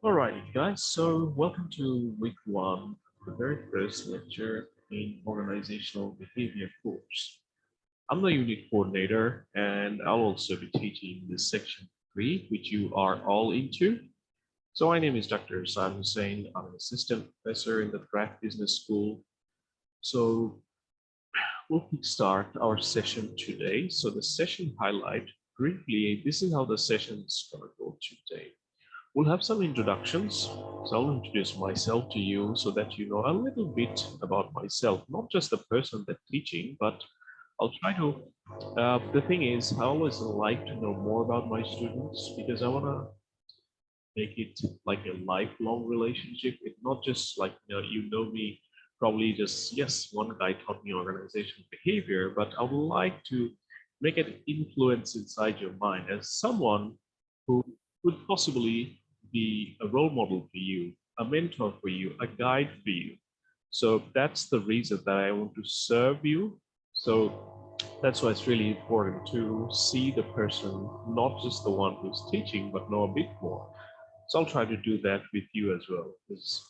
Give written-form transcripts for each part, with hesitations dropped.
Alrighty, guys. So welcome to week one, the very first lecture in organizational behavior course. I'm the unit coordinator, and I'll also be teaching this section three, which you are all into. So my name is Dr. Sam Hussain. I'm an assistant professor in the Craft Business School. So we'll start our session today. So the session highlight briefly, this is how the session is going to go today. We'll have some introductions. So I'll introduce myself to you so that you know a little bit about myself, not just the person that's teaching, but I'll try to, the thing is, I always like to know more about my students because I want to make it like a lifelong relationship. It's not just like, you know me, probably just, yes, one guy taught me organizational behavior, but I would like to make an influence inside your mind as someone who could possibly be a role model for you, a mentor for you, a guide for you. So that's the reason that I want to serve you. So that's why it's really important to see the person, not just the one who's teaching, but know a bit more. So I'll try to do that with you as well, because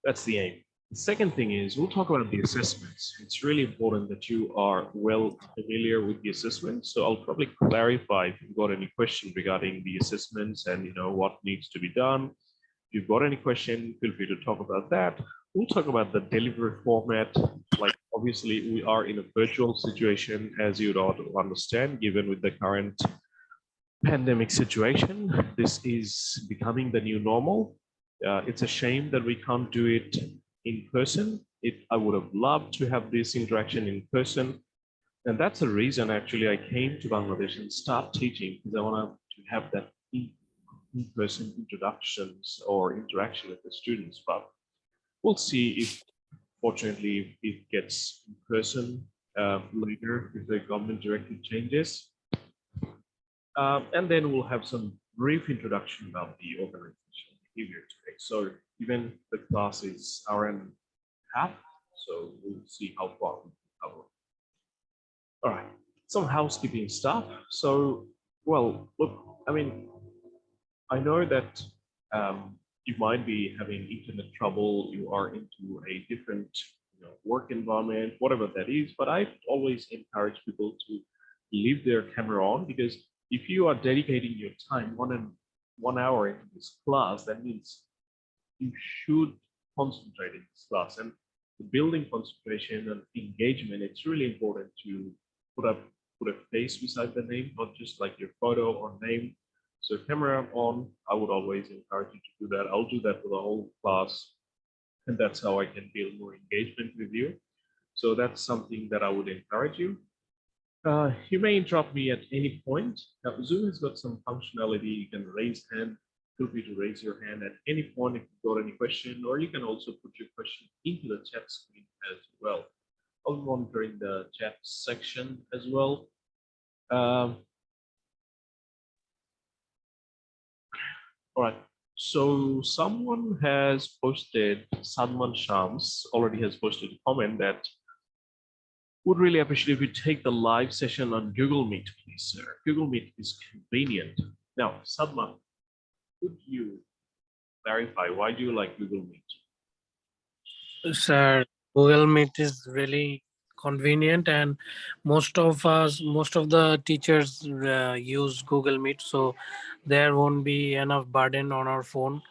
that's the aim. The second thing is we'll talk about the assessments. It's really important that you are well familiar with the assessments. So I'll probably clarify if you've got any question regarding the assessments and what needs to be done. If you've got any question, feel free to talk about that. We'll talk about the delivery format. Like obviously we are in a virtual situation, as you'd ought to understand, given with the current pandemic situation. This is becoming the new normal. It's a shame that we can't do it in person. I would have loved to have this interaction in person. And that's the reason actually I came to Bangladesh and start teaching, because I want to have that in-person introductions or interaction with the students. But we'll see if, fortunately, it gets in person later if the government directive changes. And then we'll have some brief introduction about the organizational behavior today. So even the class is hour and a half, so we'll see how far we can cover. All right, some housekeeping stuff. So, well, look, I mean, I know that you might be having internet trouble, you are into a different work environment, whatever that is, but I always encourage people to leave their camera on, because if you are dedicating your time 1 hour into this class, that means you should concentrate in this class. And the building concentration and engagement, it's really important to put a face beside the name, not just like your photo or name. So camera on, I would always encourage you to do that. I'll do that for the whole class, and that's how I can build more engagement with you. So that's something that I would encourage you. You may interrupt me at any point. Now, Zoom has got some functionality. You can raise hand. Feel free to raise your hand at any point if you've got any question, or you can also put your question into the chat screen as well. I'll be monitoring the chat section as well. All right. So someone has posted, Salman Shams already has posted a comment that would really appreciate if you take the live session on Google Meet, please, sir. Google Meet is convenient. Now, Salman, could you clarify why do you like Google Meet? Sir, Google Meet is really convenient, and most of the teachers use Google Meet, so there won't be enough burden on our phone.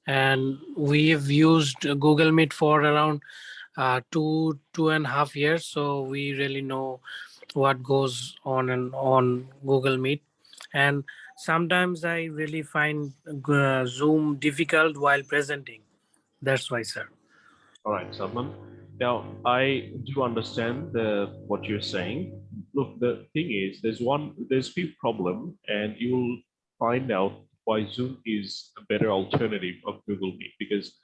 And we've used Google Meet for around 2.5 years, so we really know what goes on and on Google Meet. And sometimes I really find Zoom difficult while presenting. That's why, sir. All right, Salman. Now, I do understand what you're saying. Look, the thing is, there's few problem, and you'll find out why Zoom is a better alternative of Google Meet, because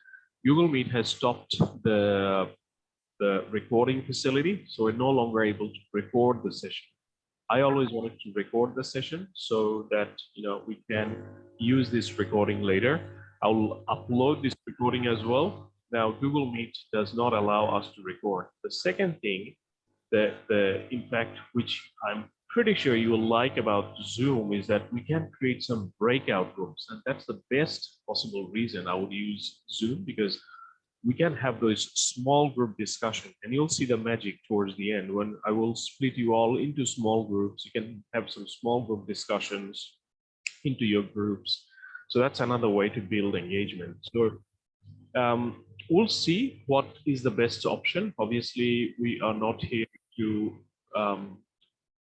Google Meet has stopped the recording facility, so we're no longer able to record the session. I always wanted to record the session so that we can use this recording later. I'll upload this recording as well. Now, Google Meet does not allow us to record. The second thing, the in fact, which I'm pretty sure you will like about Zoom is that we can create some breakout rooms. And that's the best possible reason I would use Zoom, because we can have those small group discussion, and you'll see the magic towards the end when I will split you all into small groups. You can have some small group discussions into your groups. So that's another way to build engagement. So we'll see what is the best option. Obviously, we are not here to um,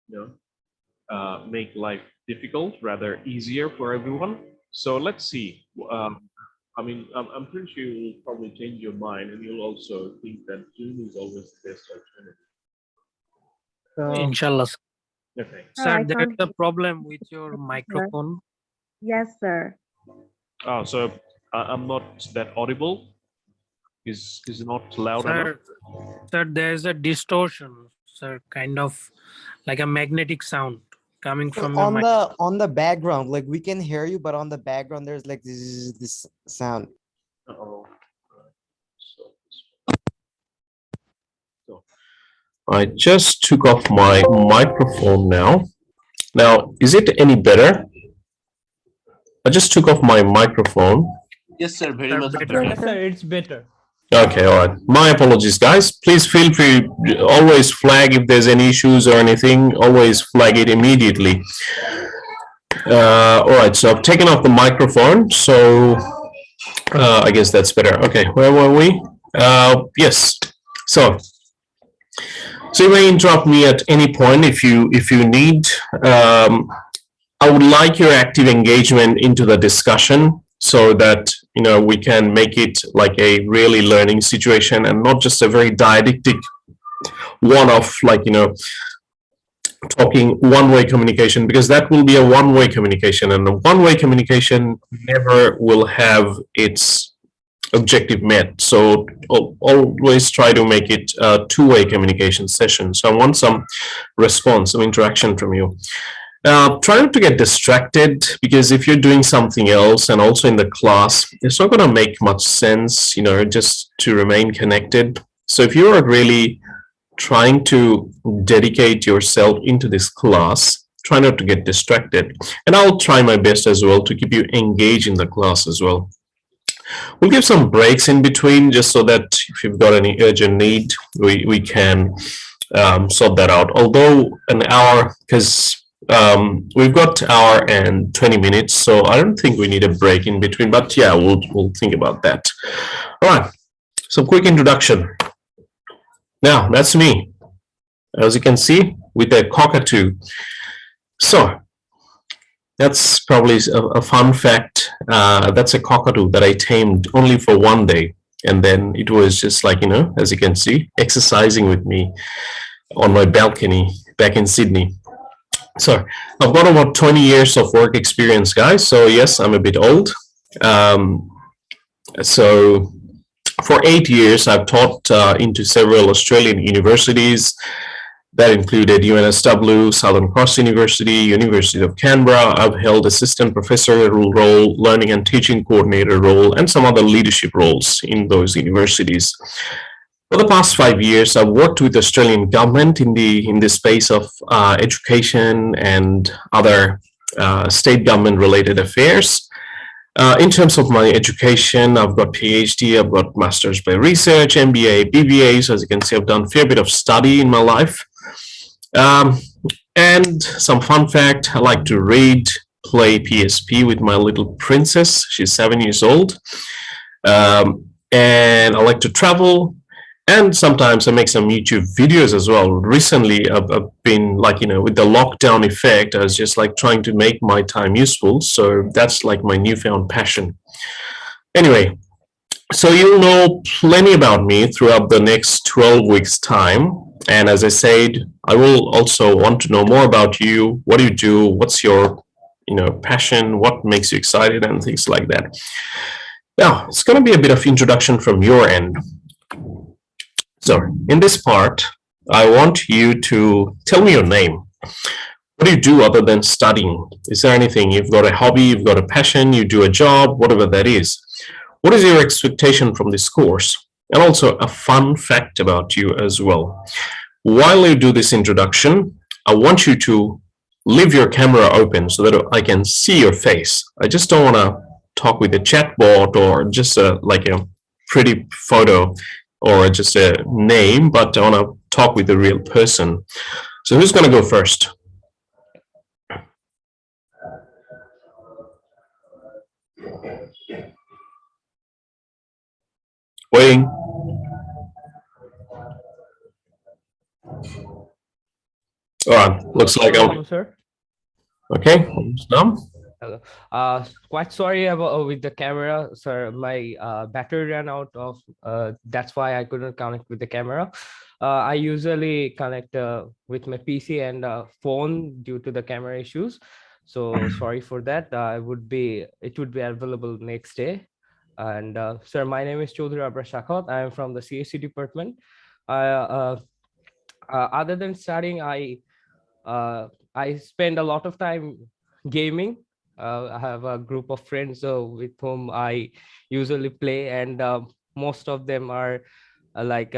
you know make life difficult, rather easier for everyone. So let's see. I mean, I'm pretty sure you'll probably change your mind, and you'll also think that Zoom is always the best alternative. Inshallah. Okay. Sir, I Sir, there's can't a hear problem with your you, sir. microphone. Yes, sir. Oh, so I'm not that audible. Is not loud enough? Sir, there's a distortion, sir, kind of like a magnetic sound coming So from your mic. on the background, like we can hear you, but on the background there's like this sound. Uh-oh. So I just took off my microphone now. Now, is it any better? I just took off my microphone. Yes, sir. Very Sir, much better. better. Yes, Sir, it's better. Okay, all right. My apologies, guys. Please feel free, always flag if there's any issues or anything, always flag it immediately. All right, so I've taken off the microphone, so I guess that's better. Okay, where were we? Yes, so you may interrupt me at any point if you need. I would like your active engagement into the discussion, so that we can make it like a really learning situation and not just a very didactic one of talking one-way communication, because that will be a one-way communication, and a one-way communication never will have its objective met. So always try to make it a two-way communication session. So I want some response, some interaction from you. Try not to get distracted, because if you're doing something else and also in the class, it's not going to make much sense, just to remain connected. So if you are really trying to dedicate yourself into this class, try not to get distracted. And I'll try my best as well to keep you engaged in the class as well. We'll give some breaks in between, just so that if you've got any urgent need, we can sort that out. Although an hour, because we've got hour and 20 minutes, so I don't think we need a break in between, but yeah, we'll think about that. All right, so quick introduction. Now, that's me, as you can see, with a cockatoo. So that's probably a fun fact. That's a cockatoo that I tamed only for one day, and then it was just like, as you can see, exercising with me on my balcony back in Sydney. So I've got about 20 years of work experience, guys. So yes, I'm a bit old. So for 8 years, I've taught into several Australian universities. That included UNSW, Southern Cross University, University of Canberra. I've held assistant professorial role, learning and teaching coordinator role, and some other leadership roles in those universities. For the past 5 years, I've worked with the Australian government in the space of education and other state government related affairs. In terms of my education, I've got PhD, I've got Masters by Research, MBA, BBA. So as you can see, I've done a fair bit of study in my life. And some fun fact, I like to read, play PSP with my little princess. She's 7 years old. And I like to travel. And sometimes I make some YouTube videos as well. Recently, I've been with the lockdown effect, I was just trying to make my time useful. So that's my newfound passion. Anyway, so you'll know plenty about me throughout the next 12 weeks time. And as I said, I will also want to know more about you. What do you do? What's your passion? What makes you excited, and things like that. Now, it's going to be a bit of introduction from your end. So in this part, I want you to tell me your name. What do you do other than studying? Is there anything? You've got a hobby, you've got a passion, you do a job, whatever that is. What is your expectation from this course? And also a fun fact about you as well. While you do this introduction, I want you to leave your camera open so that I can see your face. I just don't want to talk with a chatbot or just like a pretty photo or just a name, but I want to talk with the real person. So who's going to go first? Waiting. All right, looks like Hello, sir. okay. Now, Hello. Quite sorry about with the camera, sir. My battery ran out of. That's why I couldn't connect with the camera. I usually connect with my PC and phone due to the camera issues. So sorry for that. It would be available next day. And sir, my name is Chaudhary Abrar Shakhat. I am from the CSC department. Other than studying, I spend a lot of time gaming. I have a group of friends with whom I usually play, and most of them are like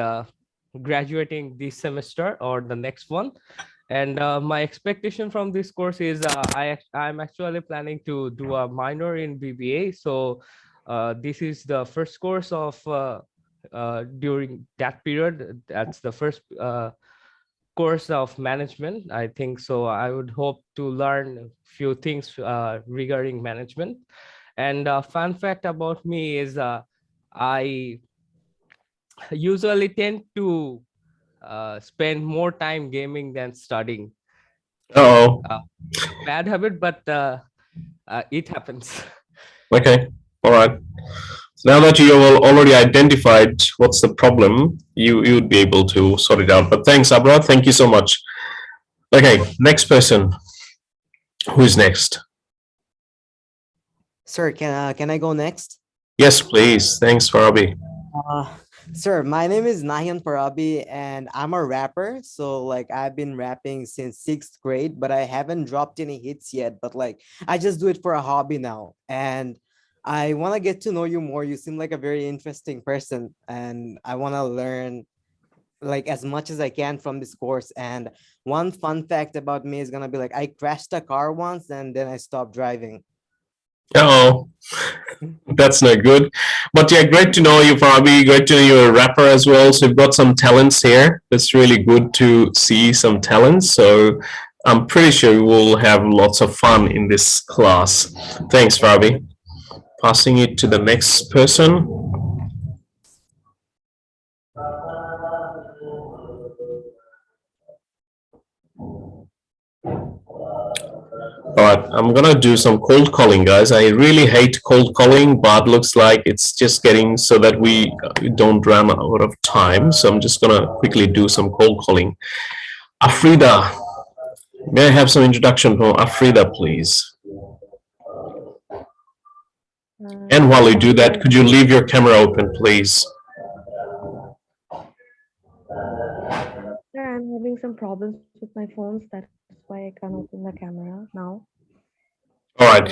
graduating this semester or the next one. And my expectation from this course is I'm actually planning to do a minor in BBA. So this is the first course of during that period. That's the first course of management, I think. So I would hope to learn a few things regarding management. And fun fact about me is I usually tend to spend more time gaming than studying. oh, Bad habit, but it happens. okay, all right. So now that you have already identified what's the problem, you'd be able to sort it out. But thanks, Abra. Thank you so much. Okay, next person. Who's next? Sir, can I go next? Yes, please. Thanks, Farabi. Sir, my name is Nahian Parabi and I'm a rapper. So like I've been rapping since 6th grade, but I haven't dropped any hits yet. But like I just do it for a hobby now. And I want to get to know you more. You seem like a very interesting person and I want to learn like as much as I can from this course. And one fun fact about me is gonna be like I crashed a car once and then I stopped driving. Oh, that's not good. But yeah, great to know you, Farabi. Great to know you're a rapper as well. So you've got some talents here. It's really good to see some talents. So I'm pretty sure we'll have lots of fun in this class. Thanks, Farabi. Passing it to the next person. All right, I'm gonna do some cold calling, guys. I really hate cold calling, but looks like it's just getting so that we don't run out of time. So I'm just gonna quickly do some cold calling. Afrida, may I have some introduction from Afrida, please? And while you do that, could you leave your camera open, please? Sir, I'm having some problems with my phones. That's why I can't open the camera now. All right.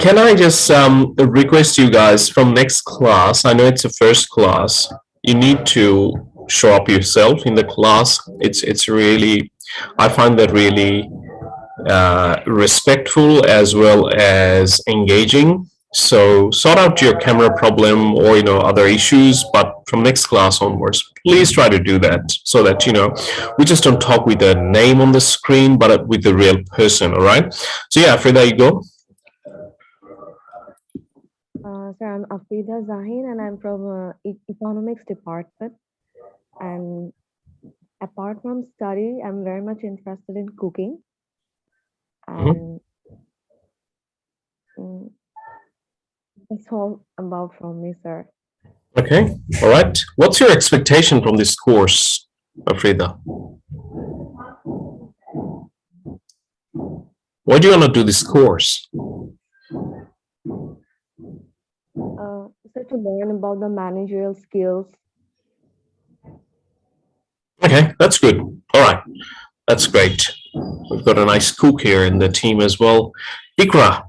Can I just request you guys from next class? I know it's a first class. You need to show up yourself in the class. It's really, I find that really respectful as well as engaging. So sort out your camera problem or other issues, but from next class onwards, please try to do that so that we just don't talk with the name on the screen, but with the real person. All right. So yeah, Frida, you go. Sir, I'm Afida Zahin and I'm from economics department. And apart from study, I'm very much interested in cooking. And that's all about from me, sir. Okay. All right. What's your expectation from this course, Frida? Why do you want to do this course? So to learn about the managerial skills. Okay, that's good. All right. That's great. We've got a nice cook here in the team as well. Ikra.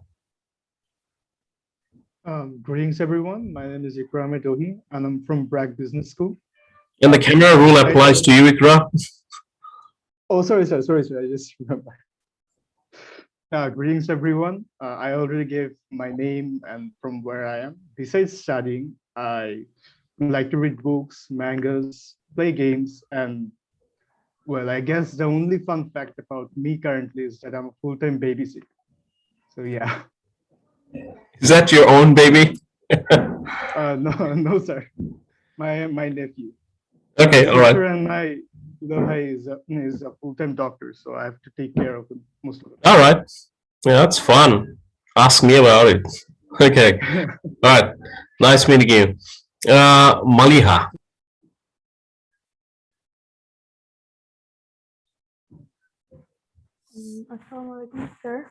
Greetings, everyone. My name is Ikra Medohi, and I'm from Bragg Business School. And the camera rule applies to you, Ikra? Oh, sorry, sir. I just remember. Greetings, everyone. I already gave my name and from where I am. Besides studying, I like to read books, mangas, play games, and well, I guess the only fun fact about me currently is that I'm a full-time babysitter. So yeah, Is that your own baby? no, no, sir. My nephew. Okay, all right. Sister and my Lohi is a full-time doctor, so I have to take care of him most of the All right. Yeah, that's fun. Ask me about it. Okay. time. All right. Nice meeting you. Maliha. Assalamualaikum, sir.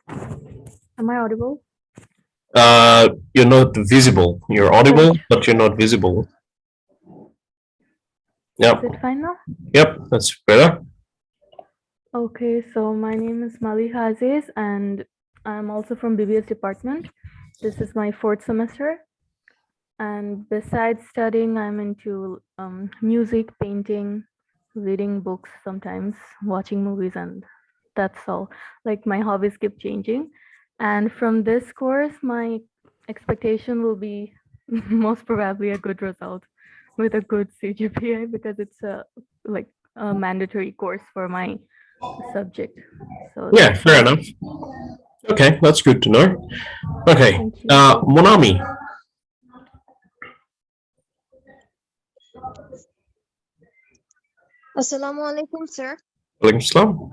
Am I audible? You're not visible. You're audible, but you're not visible. Yep. Is it fine now? Yep. That's better. Okay, so my name is Maliha Aziz and I'm also from BBS department. This is my 4th semester. And besides studying, I'm into music, painting, reading books sometimes, watching movies, and that's all. Like my hobbies keep changing. And from this course, my expectation will be most probably a good result with a good CGPA because it's a mandatory course for my subject. So Yeah, that's fair all. enough. Okay, that's good to know. Okay. Thank you. Monami. Assalamu alaikum, sir. Walaikum salam.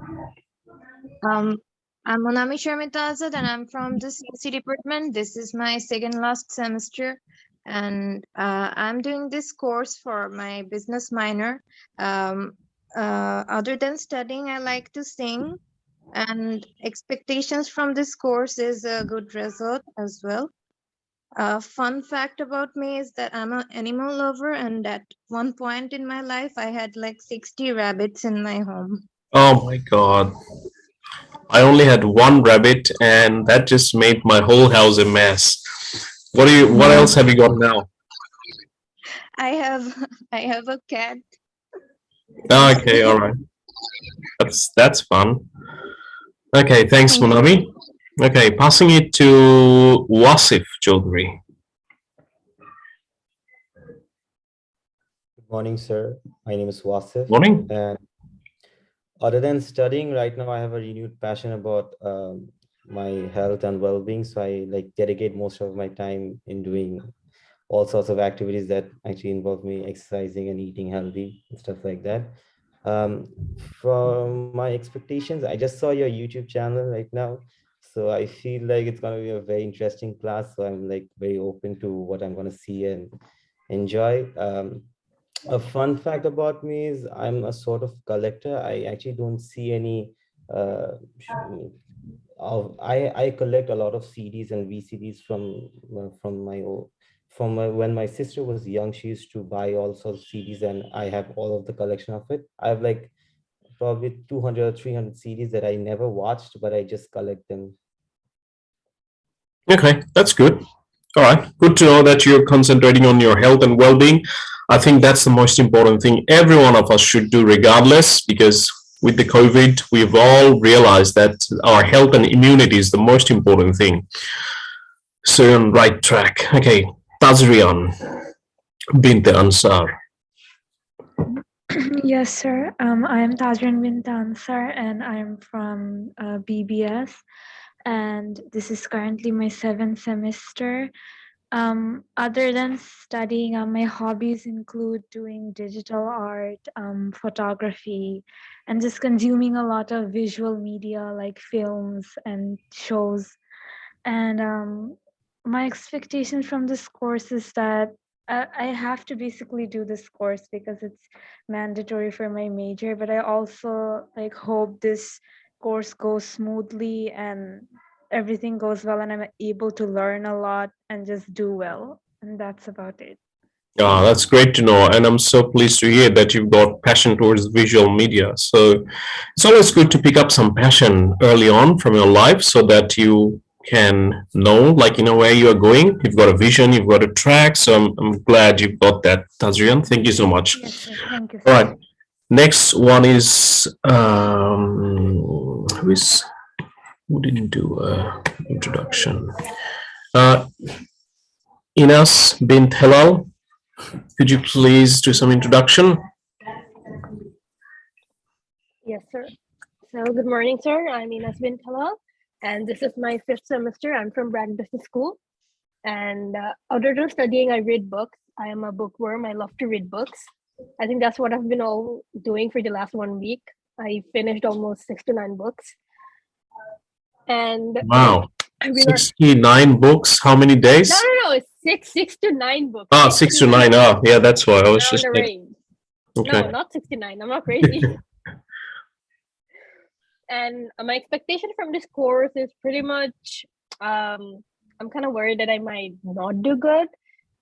I'm Monami Sharmita Azad and I'm from the CSC department. This is my second last semester and I'm doing this course for my business minor. Other than studying, I like to sing and expectations from this course is a good result as well. Fun fact about me is that I'm an animal lover and at one point in my life, I had like 60 rabbits in my home. Oh my God. I only had one rabbit and that just made my whole house a mess. What else have you got now? I have a cat. Okay, all right. That's fun. Okay, thanks, Thank you. Monami. Okay, passing it to Wasif Chaudhary. Good morning, sir. My name is Wasif. Morning. And other than studying, right now I have a renewed passion about my health and well-being. So I like dedicate most of my time in doing all sorts of activities that actually involve me exercising and eating healthy and stuff like that. From my expectations, I just saw your YouTube channel right now. So I feel like it's going to be a very interesting class. So I'm like very open to what I'm going to see and enjoy. A fun fact about me is I'm a sort of collector. I actually don't see any I collect a lot of CDs and VCDs from when my sister was young. She used to buy all sorts of CDs and I have all of the collection of it. I have like probably 200 or 300 CDs that I never watched, but I just collect them. Okay, that's good. All right, good to know that you're concentrating on your health and well-being. I think that's the most important thing every one of us should do regardless, because with the COVID, we've all realized that our health and immunity is the most important thing. So you're on the right track. Okay, Tazrian bint Ansar. Yes, sir. I am Tajrin Bint Ansar and I'm from BBS. And this is currently my 7th semester. Other than studying, my hobbies include doing digital art, photography, and just consuming a lot of visual media like films and shows. And my expectation from this course is that I have to basically do this course because it's mandatory for my major, but I also like hope this course goes smoothly and everything goes well and I'm able to learn a lot and just do well. And that's about it. Ah, that's great to know. And I'm so pleased to hear that you've got passion towards visual media. So it's always good to pick up some passion early on from your life so that you can know, like, you know, where you are going. You've got a vision, you've got a track. So I'm glad you've got that, Tazrian. Thank you so much. Yes, sir. Thank you, All sir. right. Next one is, who is Who didn't do a introduction? Inas bint Helal, could you please do some introduction? Yes, sir. So good morning, sir. I'm Ines bin Talal, and this is my 5th semester. I'm from Brand Business School. And other than studying, I read books. I am a bookworm. I love to read books. I think that's what I've been all doing for the last 1 week. I finished almost 6 to 9 books. And Wow, we were 69 books. How many days? no, it's 6 to 9 books. Oh, 6 to 9. Oh, yeah, that's why I was Around just the like, range. okay. No, not 69. I'm not crazy. And my expectation from this course is pretty much I'm kind of worried that I might not do good.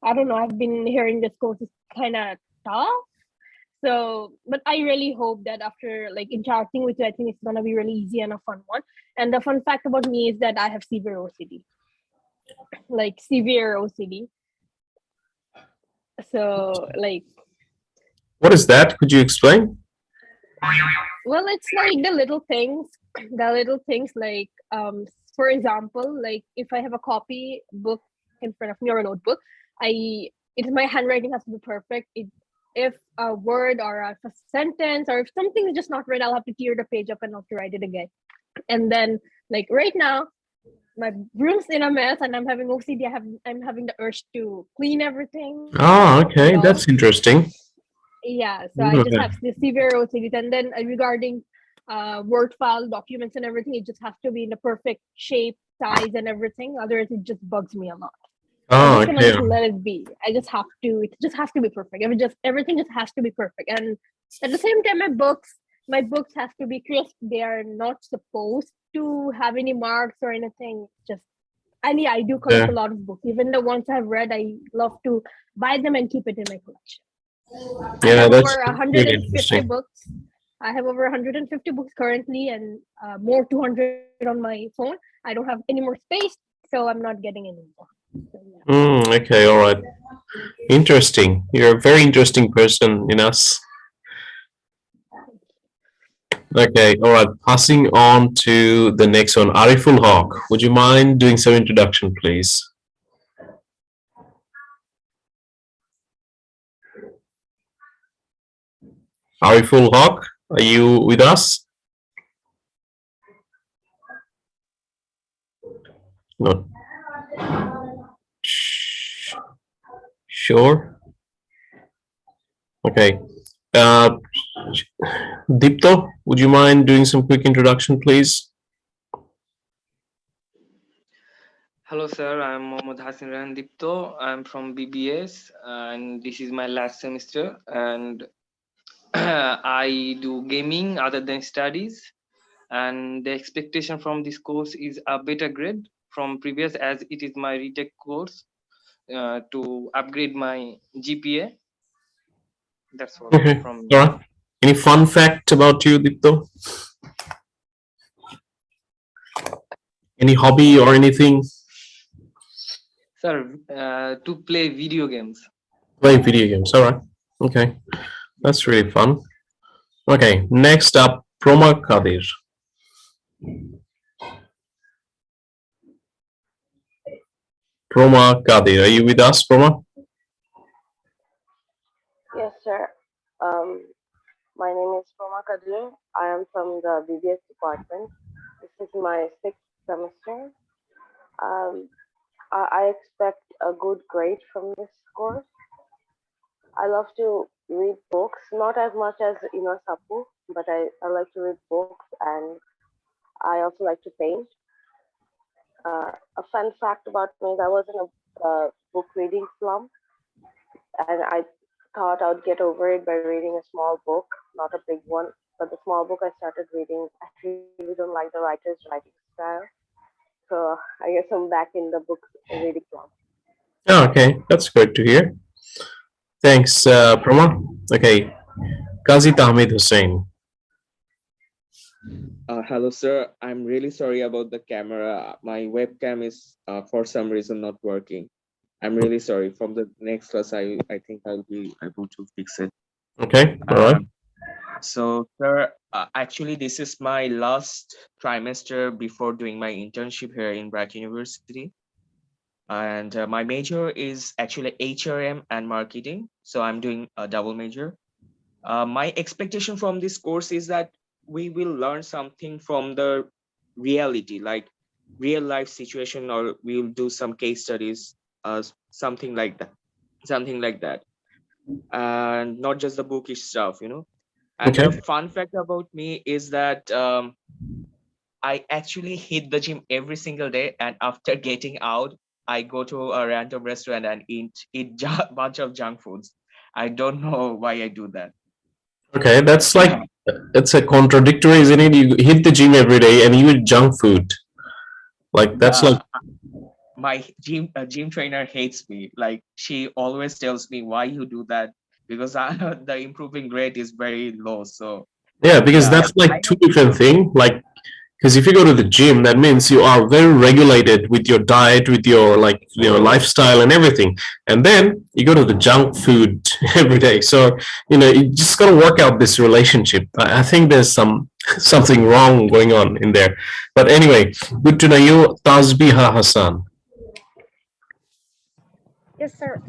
I don't know. I've been hearing this course is kind of tough. So, but I really hope that after like interacting with you, I think it's gonna be really easy and a fun one. And the fun fact about me is that I have severe OCD, like severe OCD. So, like, What is that? Could you explain? well, it's like the little things like for example, like if I have a copy book in front of me or a notebook, my handwriting has to be perfect. If a word or a sentence or if something is just not right, I'll have to tear the page up and I'll have to write it again. And then like right now, my room's in a mess and I'm having OCD. I'm having the urge to clean everything. Oh, okay, You know? that's interesting. Yeah, so I just have the severe OCD. And then regarding Word file documents and everything, it just has to be in the perfect shape, size, and everything. Otherwise, it just bugs me a lot. Oh, I'm just okay. gonna just let it be. I just have to. It just has to be perfect. Everything just has to be perfect. And at the same time, my books have to be crisp. They are not supposed to have any marks or anything. I do collect a lot of books. Even the ones I've read, I love to buy them and keep it in my collection. Yeah, I have that's over really 150 interesting. books. I have over 150 books currently, and more 200 on my phone. I don't have any more space, so I'm not getting any more. So, yeah. Okay, all right. Interesting. You're a very interesting person, Inas. Okay, all right. Passing on to the next one, Ariful Haq. Would you mind doing some introduction, please? Ariful Haq, are you with us? No. Sure. Okay. Dipto, would you mind doing some quick introduction, please? Hello, sir. I'm Mohammad Hassan Rehan Dipto. I'm from BBS, and this is my last semester. And I do gaming other than studies. And the expectation from this course is a better grade from previous, as it is my retake course to upgrade my GPA. That's all Okay. from me. All right. Any fun fact about you, Dipto? Any hobby or anything? Sir, to play video games. Play video games. All right. Okay. That's really fun. Okay. Next up, Proma Kadir. Proma Kadir. Are you with us, Proma? Yes, sir. My name is Poma Kadir. I am from the BBS department. This is my 6th semester. I expect a good grade from this course. I love to read books, not as much as Sapu, but I like to read books and I also like to paint. A fun fact about me is I was in a book reading slump and I thought I would get over it by reading a small book, not a big one. But the small book I started reading, I really don't like the writer's writing style. So I guess I'm back in the book reading club. Oh, okay. That's good to hear. Thanks, Proma. Okay. Qazi Tahmid Hussain. Hello, sir. I'm really sorry about the camera. My webcam is for some reason not working. I'm really sorry. From the next class, I think I'll be able to fix it. Okay, all right. So, sir, actually, this is my last trimester before doing my internship here in Brack University. And my major is actually HRM and marketing. So I'm doing a double major. My expectation from this course is that we will learn something from the reality, like real life situation, or we'll do some case studies, something like that, something like that, and not just the bookish stuff, you know. And Okay. the fun fact about me is that I actually hit the gym every single day, and after getting out, I go to a random restaurant and eat bunch of junk foods. I don't know why I do that. Okay, that's like it's a contradictory, isn't it? You hit the gym every day and you eat junk food. Like that's like Yeah, my gym trainer hates me. Like she always tells me why you do that because the improving rate is very low. So yeah, because yeah, that's like I two don't. different thing. Like because if you go to the gym, that means you are very regulated with your diet, with your like lifestyle and everything. And then you go to the junk food every day. So you just gotta work out this relationship. I think there's something wrong going on in there. But anyway, good to know you, Tasbiha Hassan. Yes, sir.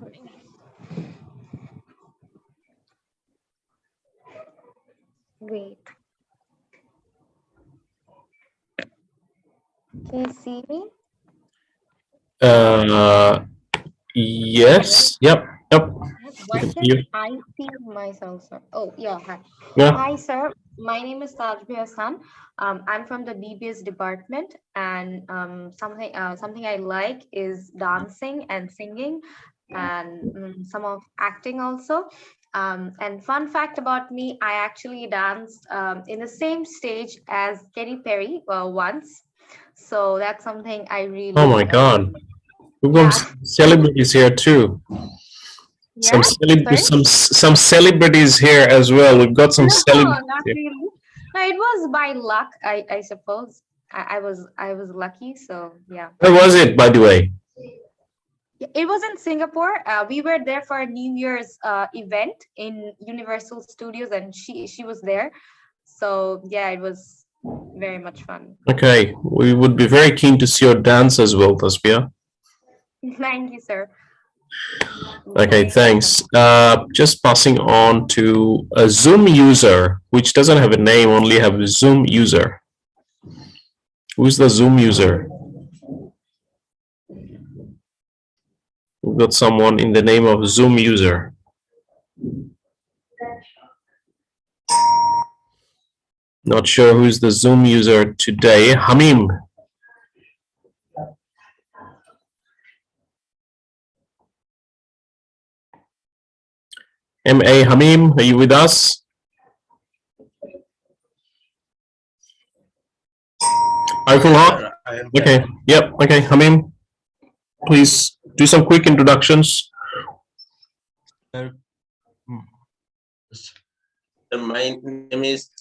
Wait. Can you see me? Hello? Yes. Yep. Why can't You. I see myself, sir? Oh, yeah. Hi. Yeah. Hi, sir. My name is Tajbi Hassan. I'm from the BBS department, and something I like is dancing and singing, and some of acting also. And fun fact about me, I actually danced in the same stage as Katy Perry once. So that's something I Oh my really, God. We've got yeah. some celebrities here too. Yeah, sorry. Some celebrities here as well. We've got some No, celebrities not here. really. No, it was by luck, I suppose. I was lucky, so yeah. Where was it, by the way? It was in Singapore. We were there for a New Year's event in Universal Studios, and she was there. So yeah, it was very much fun. Okay, we would be very keen to see your dance as well, Tasbia. Thank you, sir. Okay, thanks. Just passing on to a Zoom user, which doesn't have a name, only have a Zoom user. Who's the Zoom user? We've got someone in the name of Zoom user. Not sure who's the Zoom user today. Hamim. M.A. Hamim, are you with us? Ariful Haq? Okay, yep, okay, Hamim. Please do some quick introductions. My name is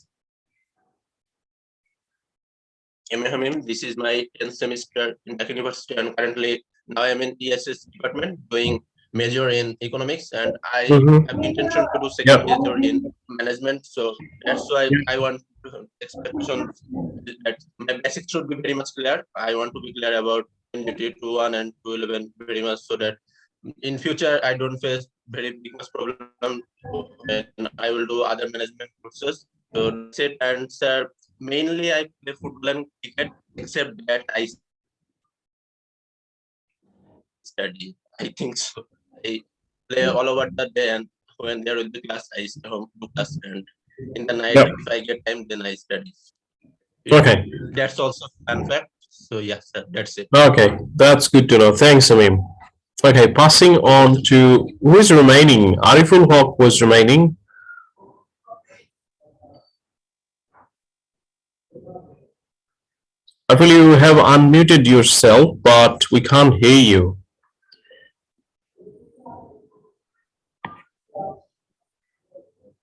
M.A. Hamim. This is my 10th semester in Tech University, and currently now I'm in ESS department doing major in economics, and I have intention to do second major in management. So that's why I want expectations that my basics should be very much clear. I want to be clear about unity 2.1 and 2.11 very much, so that in future I don't face very big much problem when I will do other management courses. So that's it. And sir, mainly I play football and cricket, except that I study. I think so. I play all over the day, and when there will be class, I stay home to class, and in the night, Yep. if I get time, then I study. Okay. That's also fun fact. So yes, sir, that's it. Okay, that's good to know. Thanks, Amim. Okay, passing on to who is remaining? Ariful Haq was remaining. I feel you have unmuted yourself, but we can't hear you.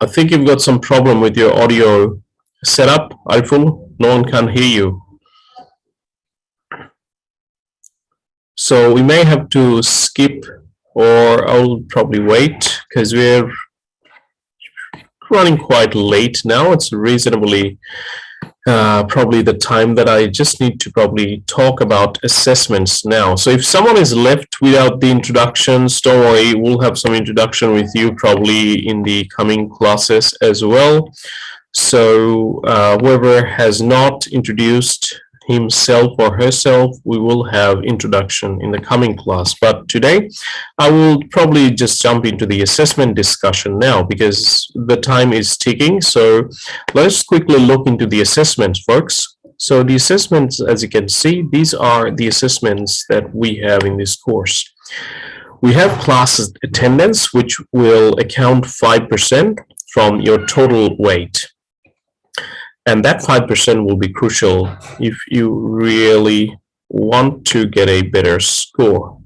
I think you've got some problem with your audio setup, Ariful. No one can hear you. So we may have to skip, or I'll probably wait because we're running quite late now. It's reasonably probably the time that I just need to probably talk about assessments now. So if someone is left without the introductions, don't worry, we'll have some introduction with you probably in the coming classes as well. So whoever has not introduced himself or herself, we will have introduction in the coming class. But today, I will probably just jump into the assessment discussion now because the time is ticking. So let's quickly look into the assessments, folks. So the assessments, as you can see, these are the assessments that we have in this course. We have class attendance, which will account 5% from your total weight. And that 5% will be crucial if you really want to get a better score.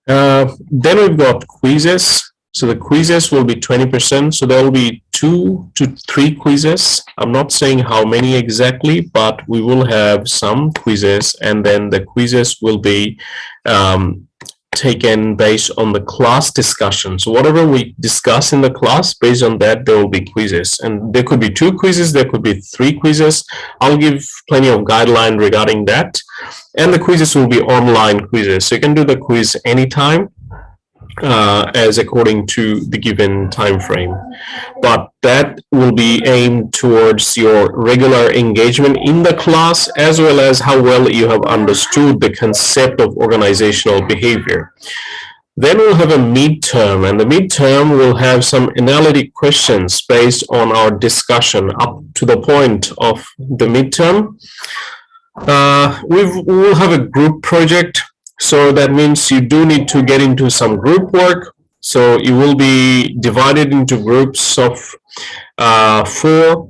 Then we've got quizzes. So the quizzes will be 20%. So there will be 2 to 3 quizzes. I'm not saying how many exactly, but we will have some quizzes, and then the quizzes will be taken based on the class discussion. So whatever we discuss in the class, based on that, there will be quizzes. And there could be 2 quizzes, there could be 3 quizzes. I'll give plenty of guideline regarding that. And the quizzes will be online quizzes. So you can do the quiz anytime as according to the given time frame. But that will be aimed towards your regular engagement in the class, as well as how well you have understood the concept of organizational behavior. Then we'll have a midterm, and the midterm will have some analytic questions based on our discussion up to the point of the midterm. We'll have a group project. So that means you do need to get into some group work. So you will be divided into groups of 4.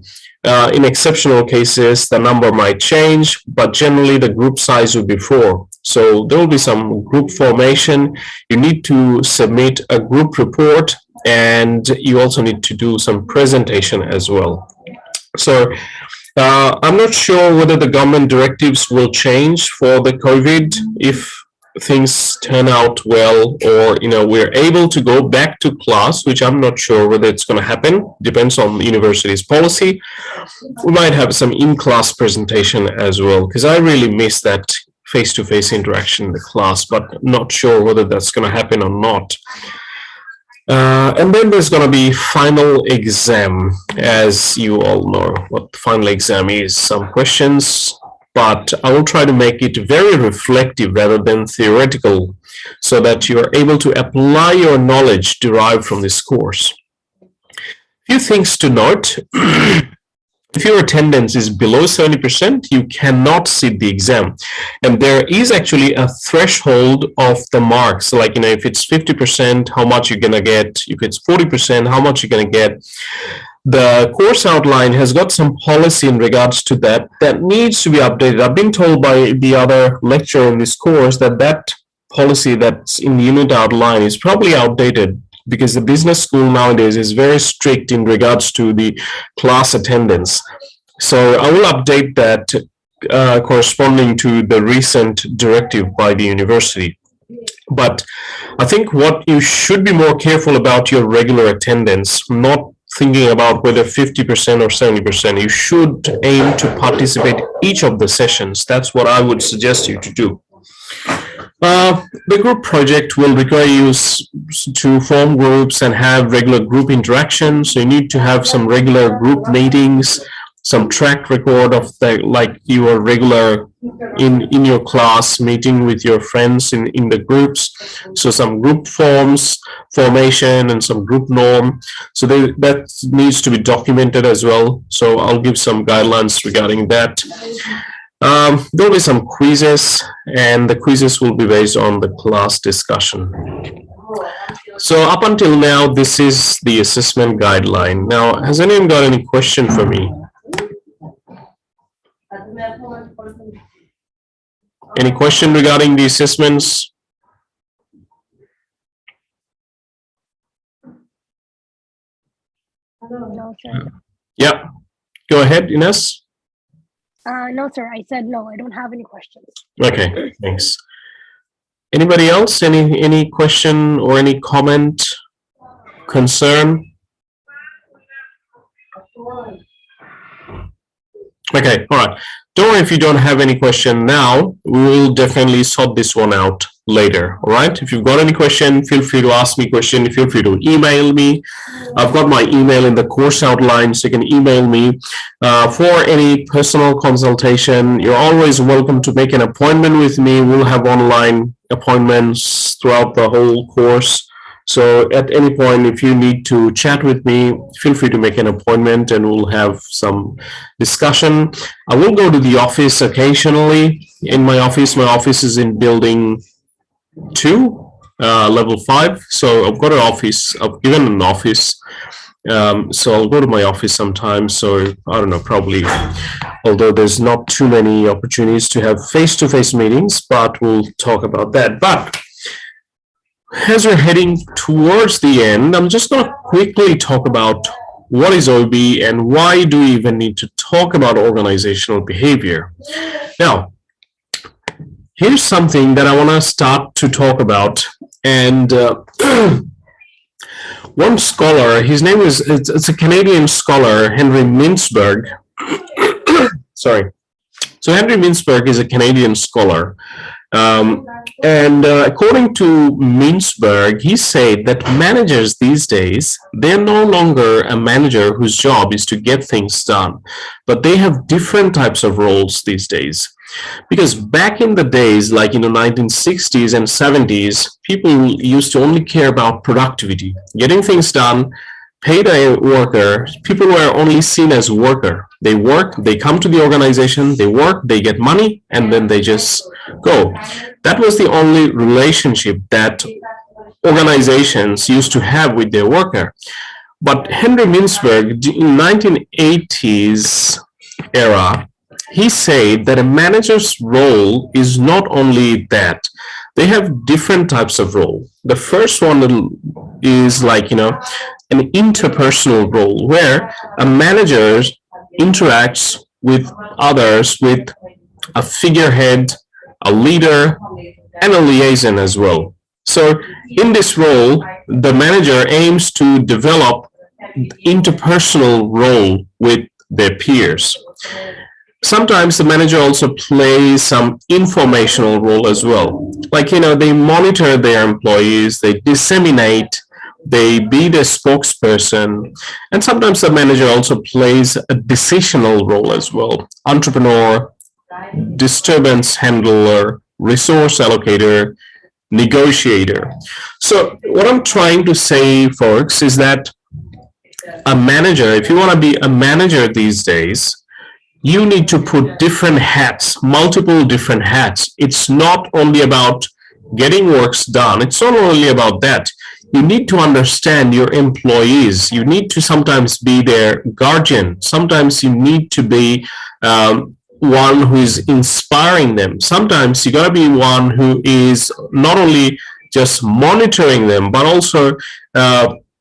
In exceptional cases, the number might change, but generally the group size will be 4. So there will be some group formation. You need to submit a group report, and you also need to do some presentation as well. So I'm not sure whether the government directives will change for the COVID if things turn out well, or we're able to go back to class, which I'm not sure whether it's going to happen. Depends on the university's policy. We might have some in-class presentation as well, because I really miss that face-to-face interaction in the class, but not sure whether that's going to happen or not. And then there's going to be final exam. As you all know what the final exam is, some questions, but I will try to make it very reflective rather than theoretical, so that you are able to apply your knowledge derived from this course. Few things to note. If your attendance is below 70%, you cannot sit the exam. And there is actually a threshold of the marks. Like, if it's 50%, how much you're going to get. If it's 40%, how much you're going to get. The course outline has got some policy in regards to that needs to be updated. I've been told by the other lecturer in this course that policy that's in the unit outline is probably outdated, because the business school nowadays is very strict in regards to the class attendance. So I will update that corresponding to the recent directive by the university. But I think what you should be more careful about your regular attendance, not thinking about whether 50% or 70%. You should aim to participate in each of the sessions. That's what I would suggest you to do. The group project will require you to form groups and have regular group interactions. So you need to have some regular group meetings, some track record of your regular in your class meeting with your friends in the groups. So some group formation and some group norm. So that needs to be documented as well. So I'll give some guidelines regarding that. There will be some quizzes, and the quizzes will be based on the class discussion. So up until now, this is the assessment guideline. Now, has anyone got any question for me? Any question regarding the assessments? No, sir. Yeah, go ahead, Ines. No, sir. I said no. I don't have any questions. Okay, thanks. Anybody else? Any question or any comment, concern? Okay, all right. Don't worry if you don't have any question now. We will definitely sort this one out later. All right. If you've got any question, feel free to ask me question. Feel free to email me. I've got my email in the course outline, so you can email me for any personal consultation. You're always welcome to make an appointment with me. We'll have online appointments throughout the whole course. So at any point, if you need to chat with me, feel free to make an appointment and we'll have some discussion. I will go to the office occasionally. In my office is in building 2, level 5. So I've got an office, I've given an office. So I'll go to my office sometimes. So I don't know, probably, although there's not too many opportunities to have face-to-face meetings, but we'll talk about that. But as we're heading towards the end, I'm just going to quickly talk about what is OB and why do we even need to talk about organizational behavior. Now, here's something that I want to start to talk about. And one scholar, his name is, it's a Canadian scholar, Henry Mintzberg. Sorry. So Henry Mintzberg is a Canadian scholar. According to Mintzberg, he said that managers these days, they're no longer a manager whose job is to get things done, but they have different types of roles these days. Because back in the days, like in the 1960s and 70s, people used to only care about productivity, getting things done, paid a worker. People were only seen as worker. They work, they come to the organization, they work, they get money, and then they just go. That was the only relationship that organizations used to have with their worker. But Henry Mintzberg, in 1980s era, he said that a manager's role is not only that. They have different types of role. The first one is like, an interpersonal role where a manager interacts with others with a figurehead, a leader, and a liaison as well. So in this role, the manager aims to develop interpersonal role with their peers. Sometimes the manager also plays some informational role as well. Like, they monitor their employees, they disseminate, they be the spokesperson, and sometimes the manager also plays a decisional role as well. Entrepreneur, disturbance handler, resource allocator, negotiator. So what I'm trying to say, folks, is that a manager, if you want to be a manager these days, you need to put different hats, multiple different hats. It's not only about getting works done. It's not only about that. You need to understand your employees. You need to sometimes be their guardian. Sometimes you need to be one who is inspiring them. Sometimes you got to be one who is not only just monitoring them, but also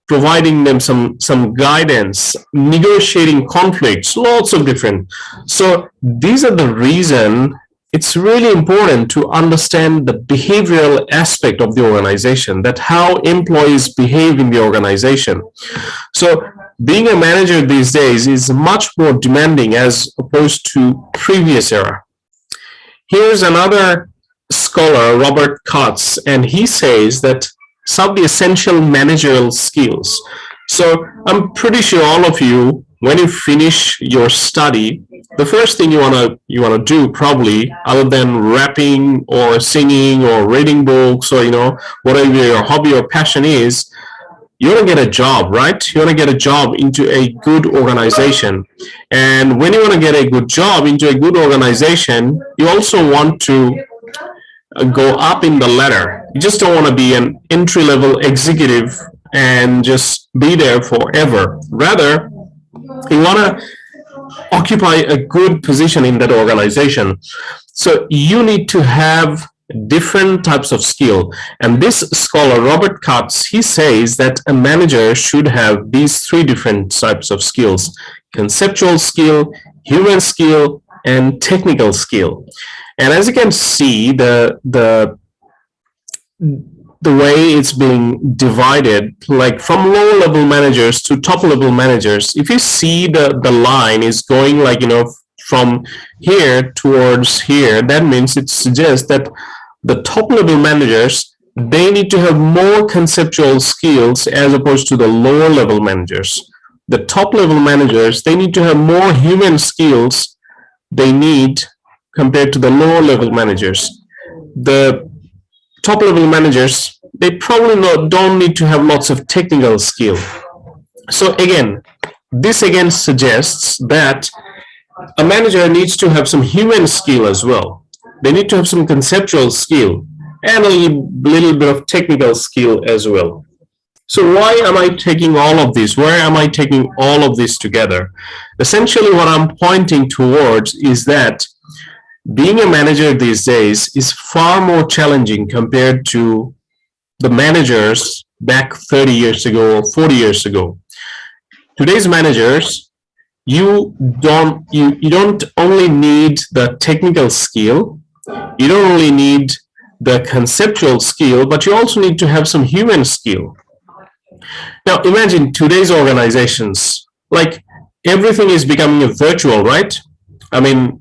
providing them some guidance, negotiating conflicts, lots of different. So these are the reason it's really important to understand the behavioral aspect of the organization, that how employees behave in the organization. So being a manager these days is much more demanding as opposed to previous era. Here's another scholar, Robert Katz, and he says that some of the essential managerial skills. So I'm pretty sure all of you, when you finish your study, the first thing you wanna do probably, other than rapping or singing or reading books or whatever your hobby or passion is, you want to get a job, right? You want to get a job into a good organization. And when you want to get a good job into a good organization, you also want to go up in the ladder. You just don't want to be an entry-level executive and just be there forever. Rather, you want to occupy a good position in that organization. So you need to have different types of skill. And this scholar, Robert Katz, he says that a manager should have these 3 different types of skills: conceptual skill, human skill, and technical skill. And as you can see, the way it's being divided, like from lower level managers to top level managers, if you see the line is going like, from here towards here, that means it suggests that the top level managers, they need to have more conceptual skills as opposed to the lower level managers. The top level managers, they need to have more human skills they need compared to the lower level managers. The top level managers, they probably don't need to have lots of technical skill. So again, this again suggests that a manager needs to have some human skill as well. They need to have some conceptual skill and a little bit of technical skill as well. So why am I taking all of this? Where am I taking all of this together? Essentially, what I'm pointing towards is that being a manager these days is far more challenging compared to the managers back 30 years ago or 40 years ago. Today's managers, you don't only need the technical skill, you don't only need the conceptual skill, but you also need to have some human skill. Now imagine today's organizations, like everything is becoming virtual, right? I mean,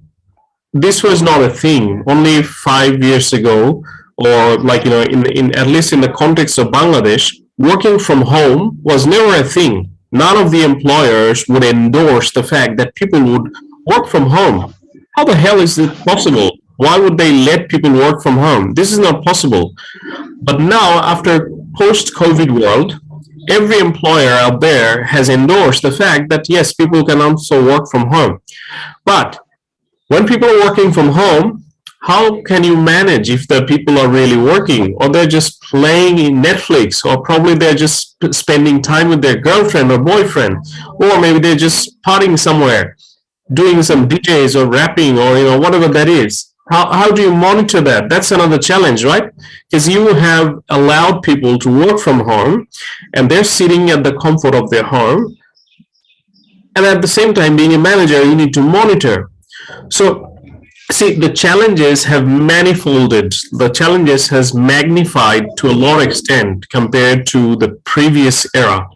this was not a thing only 5 years ago, or like, in at least in the context of Bangladesh, working from home was never a thing. None of the employers would endorse the fact that people would work from home. How the hell is it possible? Why would they let people work from home? This is not possible. But now, after post-COVID world, every employer out there has endorsed the fact that yes, people can also work from home. But when people are working from home, how can you manage if the people are really working, or they're just playing in Netflix, or probably they're just spending time with their girlfriend or boyfriend, or maybe they're just partying somewhere, doing some DJs or rapping or whatever that is. How do you monitor that? That's another challenge, right? Because you have allowed people to work from home and they're sitting at the comfort of their home. And at the same time, being a manager, you need to monitor. So, see, the challenges have manifolded. The challenges has magnified to a large extent compared to the previous era.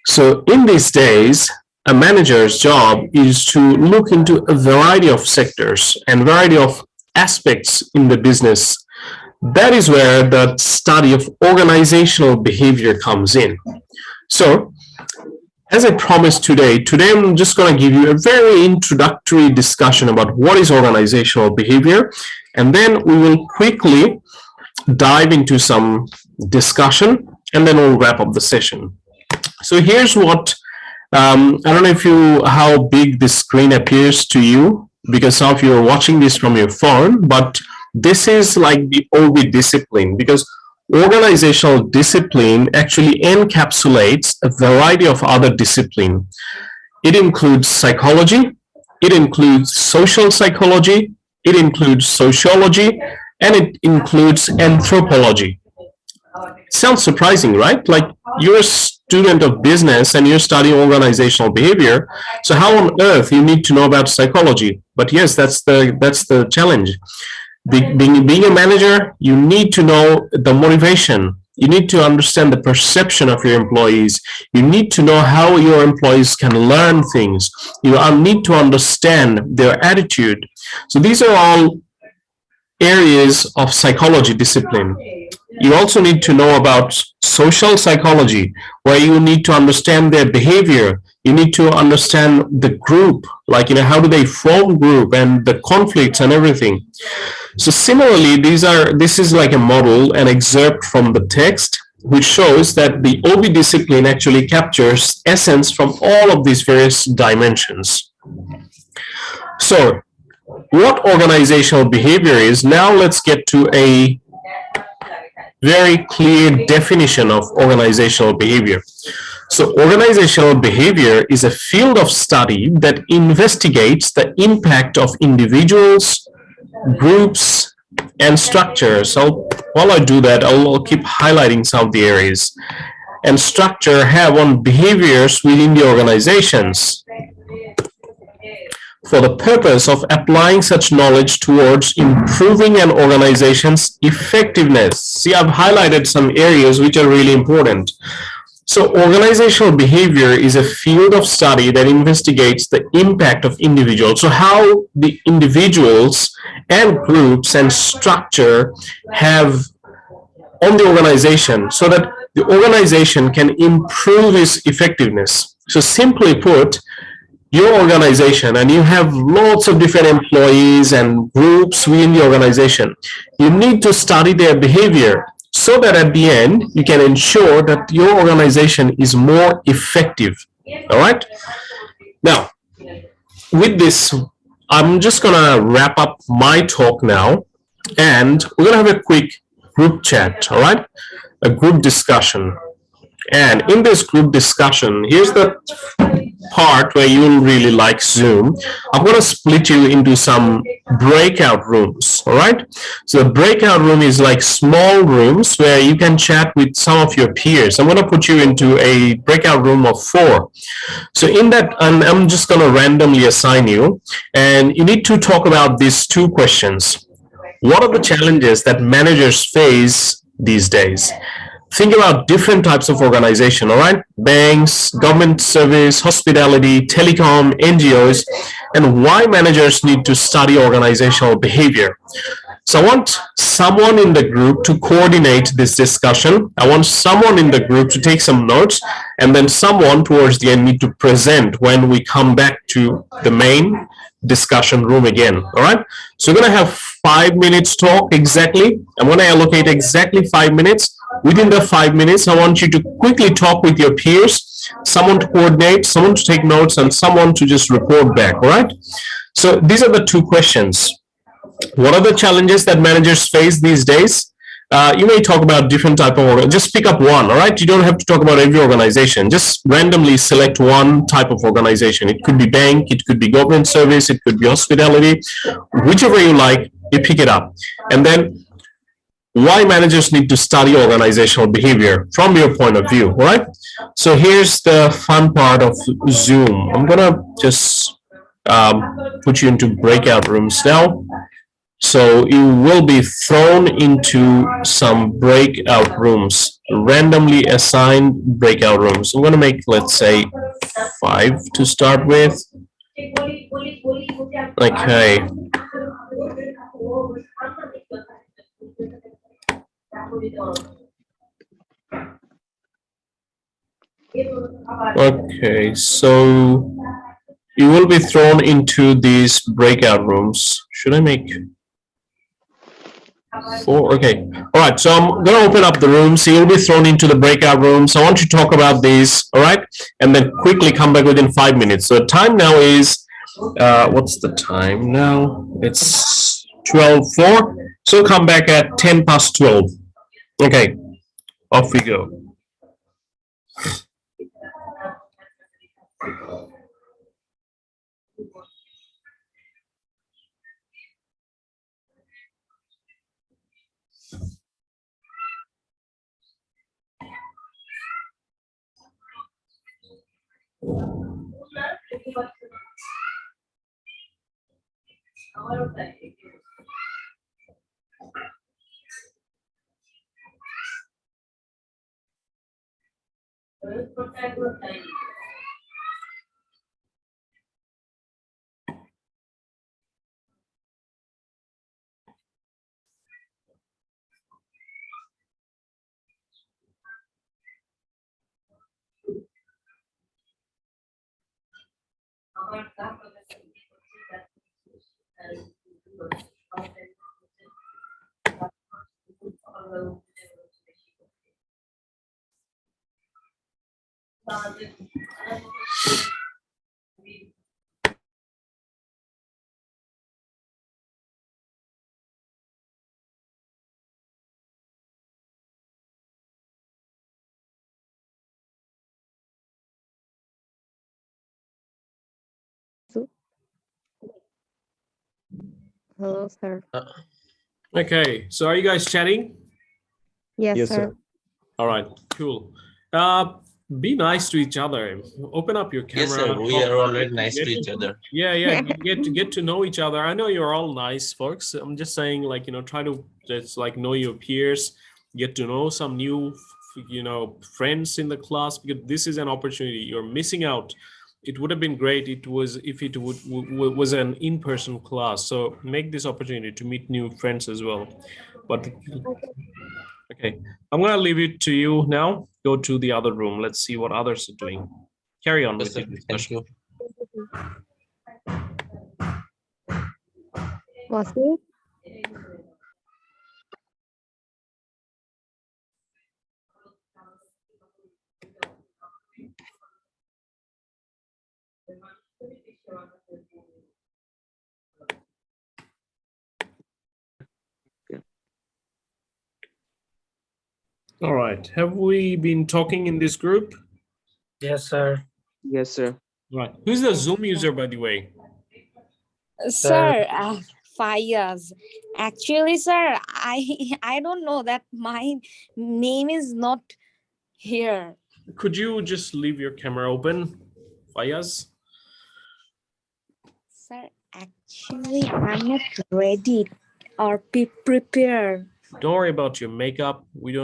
So in these days, a manager's job is to look into a variety of sectors and variety of aspects in the business. That is where the study of organizational behavior comes in. So, as I promised today I'm just going to give you a very introductory discussion about what is organizational behavior, and then we will quickly dive into some discussion, and then we'll wrap up the session. So here's what, I don't know how big this screen appears to you, because some of you are watching this from your phone, but this is like the OB discipline, because organizational discipline actually encapsulates a variety of other disciplines. It includes psychology, it includes social psychology, it includes sociology, and it includes anthropology. Sounds surprising, right? Like, you're a student of business and you're studying organizational behavior, so how on earth you need to know about psychology? But yes, that's the challenge. Being a manager, you need to know the motivation. You need to understand the perception of your employees. You need to know how your employees can learn things. You need to understand their attitude. So these are all areas of psychology discipline. You also need to know about social psychology, where you need to understand their behavior. You need to understand the group, like, how do they form group and the conflicts and everything. So similarly, this is like a model, an excerpt from the text, which shows that the OB discipline actually captures essence from all of these various dimensions. So what organizational behavior is, now let's get to a very clear definition of organizational behavior. So organizational behavior is a field of study that investigates the impact of individuals, groups, and structures. So while I do that, I'll keep highlighting some of the areas. And structure have on behaviors within the organizations for the purpose of applying such knowledge towards improving an organization's effectiveness. See, I've highlighted some areas which are really important. So organizational behavior is a field of study that investigates the impact of individuals. So how the individuals and groups and structure have on the organization so that the organization can improve its effectiveness. So simply put, your organization, and you have lots of different employees and groups within the organization, you need to study their behavior so that at the end you can ensure that your organization is more effective. All right, now with this I'm just gonna wrap up my talk now, and we're gonna have a quick group chat. All right, a group discussion. And in this group discussion, here's the part where you'll really like Zoom. I'm going to split you into some breakout rooms, all right? So the breakout room is like small rooms where you can chat with some of your peers. I'm going to put you into a breakout room of 4. So in that, and I'm just going to randomly assign you, and you need to talk about these 2 questions. What are the challenges that managers face these days? Think about different types of organization, all right? Banks, government service, hospitality, telecom, NGOs, and why managers need to study organizational behavior. So I want someone in the group to coordinate this discussion. I want someone in the group to take some notes, and then someone towards the end need to present when we come back to the main discussion room again, all right? So we're gonna have 5 minutes talk exactly. I'm gonna allocate exactly 5 minutes. Within the 5 minutes, I want you to quickly talk with your peers, someone to coordinate, someone to take notes, and someone to just report back, all right? So these are the 2 questions. What are the challenges that managers face these days? You may talk about different type of, just pick up one, all right? You don't have to talk about every organization. Just randomly select one type of organization. It could be bank, it could be government service, it could be hospitality, whichever you like, you pick it up. And then why managers need to study organizational behavior from your point of view, all right? So here's the fun part of Zoom. I'm gonna just put you into breakout rooms now. So you will be thrown into some breakout rooms, randomly assigned breakout rooms. I'm gonna make, let's say, 5 to start with. Okay. Okay, so you will be thrown into these breakout rooms. Should I make 4? Okay. All right. So I'm going to open up the room. So you'll be thrown into the breakout rooms. I want you to talk about these. All right. And then quickly come back within 5 minutes. So the time now is, what's the time now? It's 12:04. So come back at 10 past 12. Okay. Off we go. Hello, sir. Okay. So are you guys chatting? Yes, sir. All right, cool. Be nice to each other. Open up your camera. Yes, sir. We are already nice to each other. Yeah. Get to know each other. I know you're all nice folks. I'm just saying, like, try to just like know your peers. get to know some new, friends in the class, because this is an opportunity you're missing out. It would have been great if it was an in-person class. So make this opportunity to meet new friends as well. But okay, I'm gonna leave it to you now. Go to the other room. Let's see what others are doing. Carry on with Yes, your sir. Thank discussion. you. Wasi? All right. Have we been talking in this group? Yes, sir. Yes, sir. Right. Who's the Zoom user, by the way? Sir, 5 years. Actually, sir, I don't know that my name is not here. Could you just leave your camera open, Fayaz? Sir, actually, I'm not ready or prepared. Don't worry about your makeup. We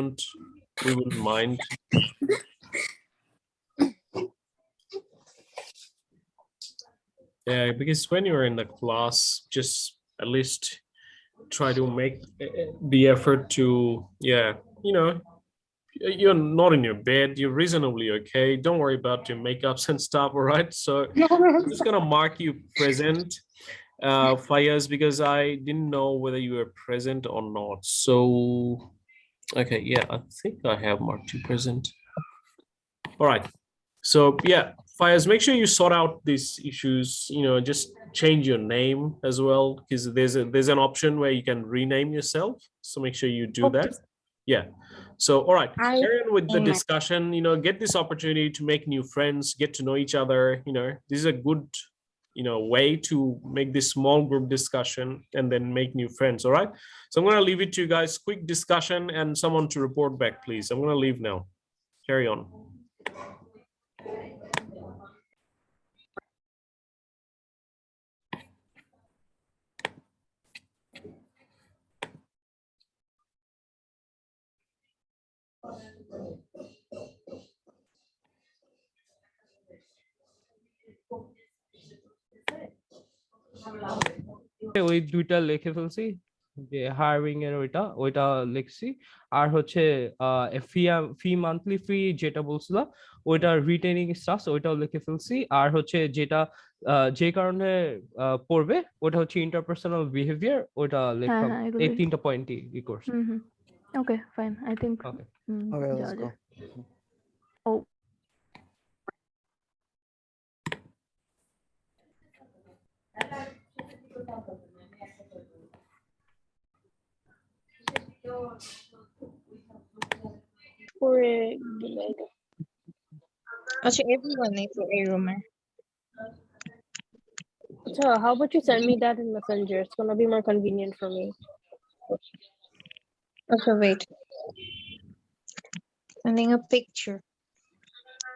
wouldn't mind. Yeah, because when you're in the class, just at least try to make the effort to, you're not in your bed, you're reasonably okay. Don't worry about your makeups and stuff, all right? So I'm just gonna mark you present, Fayaz, because I didn't know whether you were present or not. So, okay, yeah, I think I have marked you present. All right. So yeah, Fires, make sure you sort out these issues, just change your name as well, because there's an option where you can rename yourself. So make sure you do that. Yeah. So all right, carry on with the discussion, get this opportunity to make new friends, get to know each other. This is a good, way to make this small group discussion and then make new friends. All right. So I'm gonna leave it to you guys, quick discussion and someone to report back, please. I'm gonna leave now. Carry on. ওই দুইটা লিখে ফেলছি, যে hiring এর ওইটা লিখছি। আর হচ্ছে ফি monthly ফি যেটা বলছিলাম ওইটা রিটেনিং স্টাফ ওইটাও লিখে ফেলছি। আর হচ্ছে যেটা যে কারণে পড়বে ওটা হচ্ছে ইন্টারপার্সোনাল বিহেভিয়ার, ওইটা লিখলাম। এই 3টা পয়েন্টই ই করছি। Okay, fine. I think. Okay. Okay, let's go. Oh. Actually, everyone is a rumor. So how about you send me that in Messenger? It's gonna be more convenient for me. Okay, wait. Sending a picture.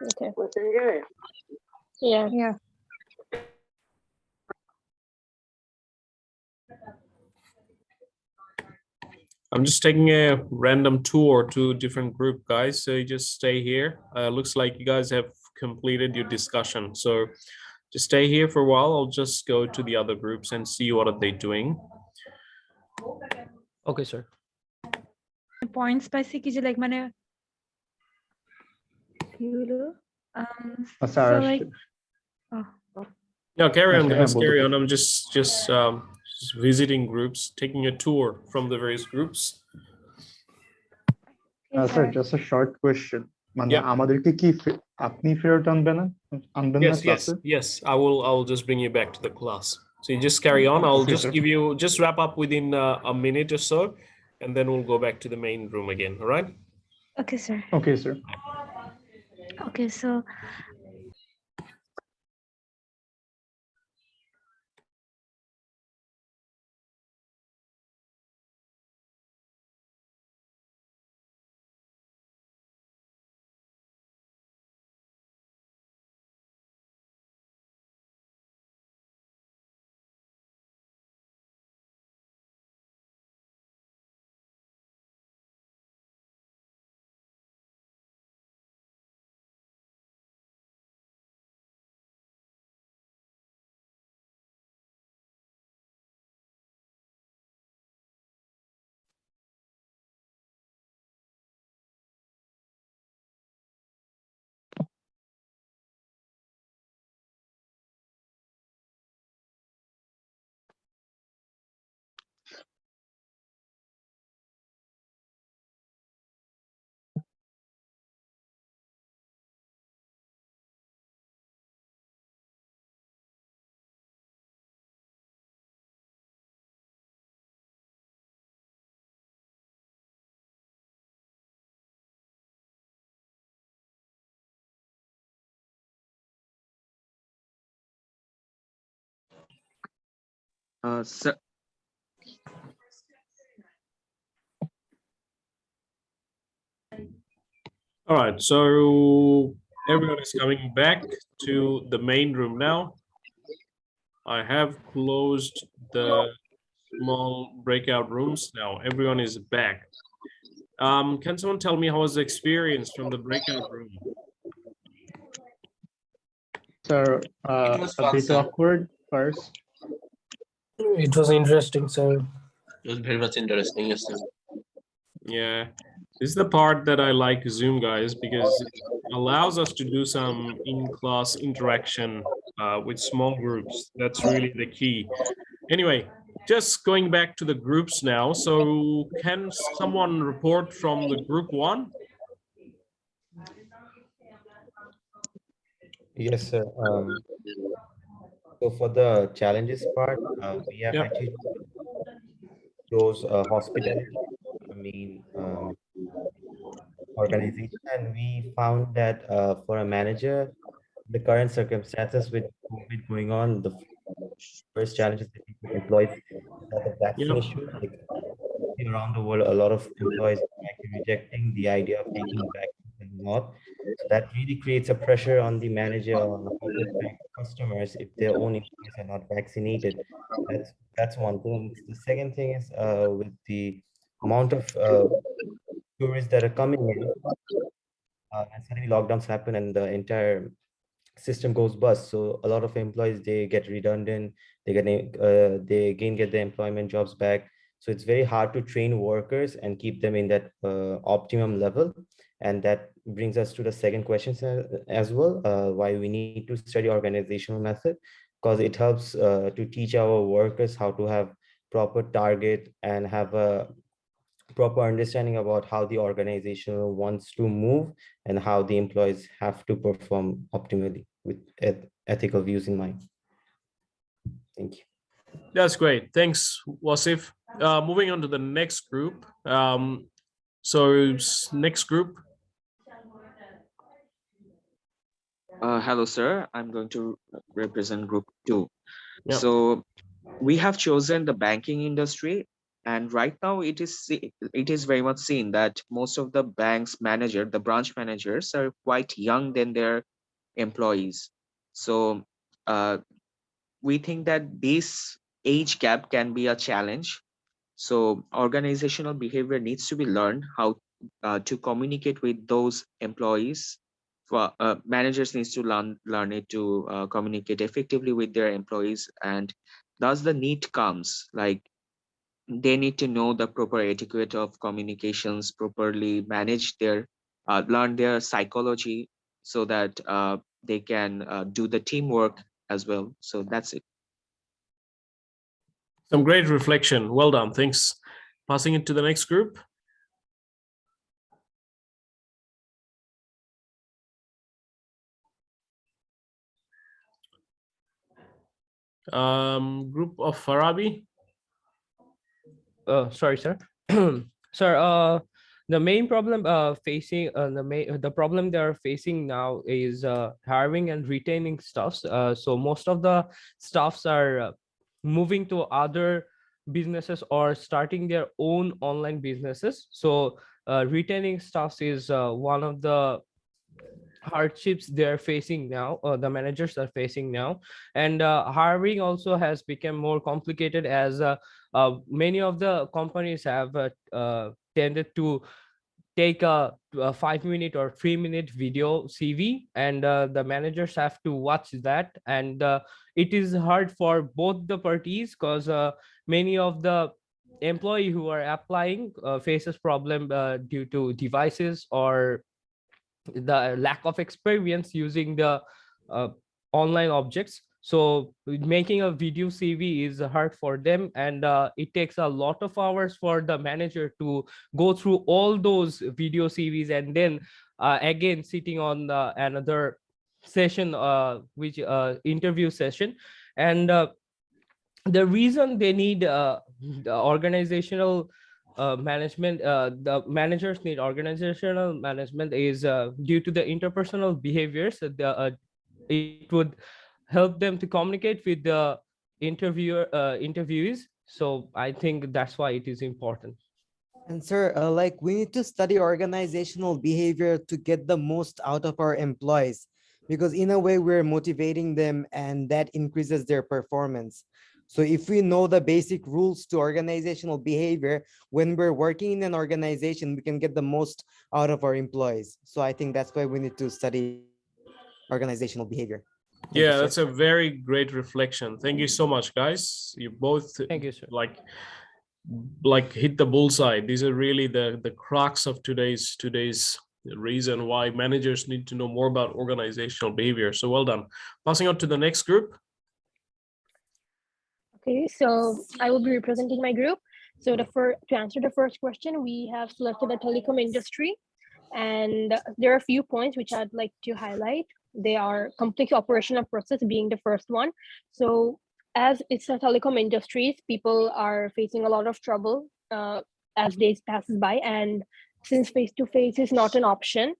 Okay. Messenger. Yeah. Yeah. I'm just taking a random tour to different group, guys. So you just stay here. Looks like you guys have completed your discussion. So just stay here for a while. I'll just go to the other groups and see what are they doing. Okay, sir. Points পাইছি কি যে like মানে কি হলো so like No, carry on, Okay, guys. Carry on. I'm just visiting groups, taking a tour from the various groups. Sir, just a short question. মানে Yeah. আমাদেরকে কি আপনি ফেরত আনবেন না Yes, ক্লাসে? yes. I will just bring you back to the class. So you just carry on. I'll Okay, just sir. give you, just wrap up within a minute or so, and then we'll go back to the main room again. All right? okay sir. Okay, sir. Okay, so Sir, All right, so everyone is coming back to the main room now. I have closed the small breakout rooms now. Everyone is back. Can someone tell me how was the experience from the breakout room? So It was a fun, bit sir. awkward first. It was interesting, sir. It was very much interesting, yes, sir. Yeah, this is the part that I like Zoom, guys, because it allows us to do some in-class interaction with small groups. That's really the key. Anyway, just going back to the groups now. So can someone report from the group one? Yes, sir. So for the challenges part, we have Yep. actually chose hospitality, organization, and we found that for a manager, the current circumstances with COVID going on, the first challenges that we employees is that the vaccine Yep. issue. Like around the world, a lot of employees are actually rejecting the idea of taking vaccines and not. So that really creates a pressure on the manager on how to attract customers if their own employees are not vaccinated. That's one thing. The second thing is with the amount of tourists that are coming in, and suddenly lockdowns happen and the entire system goes bust. So a lot of employees, they get redundant, they again get their employment jobs back. So it's very hard to train workers and keep them in that optimum level. And that brings us to the second question as well, why we need to study organizational method, because it helps to teach our workers how to have proper target and have a proper understanding about how the organization wants to move and how the employees have to perform optimally with ethical views in mind. Thank you. That's great. Thanks, Wasif. Moving on to the next group. Next group. hello, sir. I'm going to represent group 2. Yep. So we have chosen the banking industry, and right now it is very much seen that most of the banks manager, the branch managers, are quite young than their employees. So we think that this age gap can be a challenge. So organizational behavior needs to be learned how to communicate with those employees. For managers needs to learn it to communicate effectively with their employees, and thus the need comes like they need to know the proper etiquette of communications, properly manage their learn their psychology, so that they can do the teamwork as well. So that's it. Some great reflection. Well done. Thanks. Passing it to the next group. Group of Farabi. Sorry, sir. Sir, the main problem facing the problem they are facing now is hiring and retaining staffs. So most of the staffs are moving to other businesses or starting their own online businesses. So retaining staffs is one of the hardships they're facing now, the managers are facing now. And hiring also has become more complicated as many of the companies have tended to take a 5-minute or 3-minute video CV, and the managers have to watch that. And it is hard for both the parties, because many of the employee who are applying faces problem due to devices or the lack of experience using the uh, online objects. So making a video CV is hard for them, and it takes a lot of hours for the manager to go through all those video CVs, and then again sitting on another session, which interview session. And the reason they need the organizational management, the managers need organizational management, is due to the interpersonal behaviors. It would help them to communicate with the interviewees. So I think that's why it is important. And sir, like we need to study organizational behavior to get the most out of our employees, because in a way we're motivating them and that increases their performance. So if we know the basic rules to organizational behavior, when we're working in an organization, we can get the most out of our employees. So I think that's why we need to study organizational behavior. Thank you, Yeah, sir. that's a very great reflection. Thank you so much, guys. You both Thank you, sir. like hit the bullseye. These are really the crux of today's reason why managers need to know more about organizational behavior. So well done. Passing on to the next group. Okay, so I will be representing my group. So to answer the first question, we have selected the telecom industry, and there are a few points which I'd like to highlight. They are complex operational process being the first one. So as it's a telecom industries, people are facing a lot of trouble as days passes by, and since face-to-face is not an option,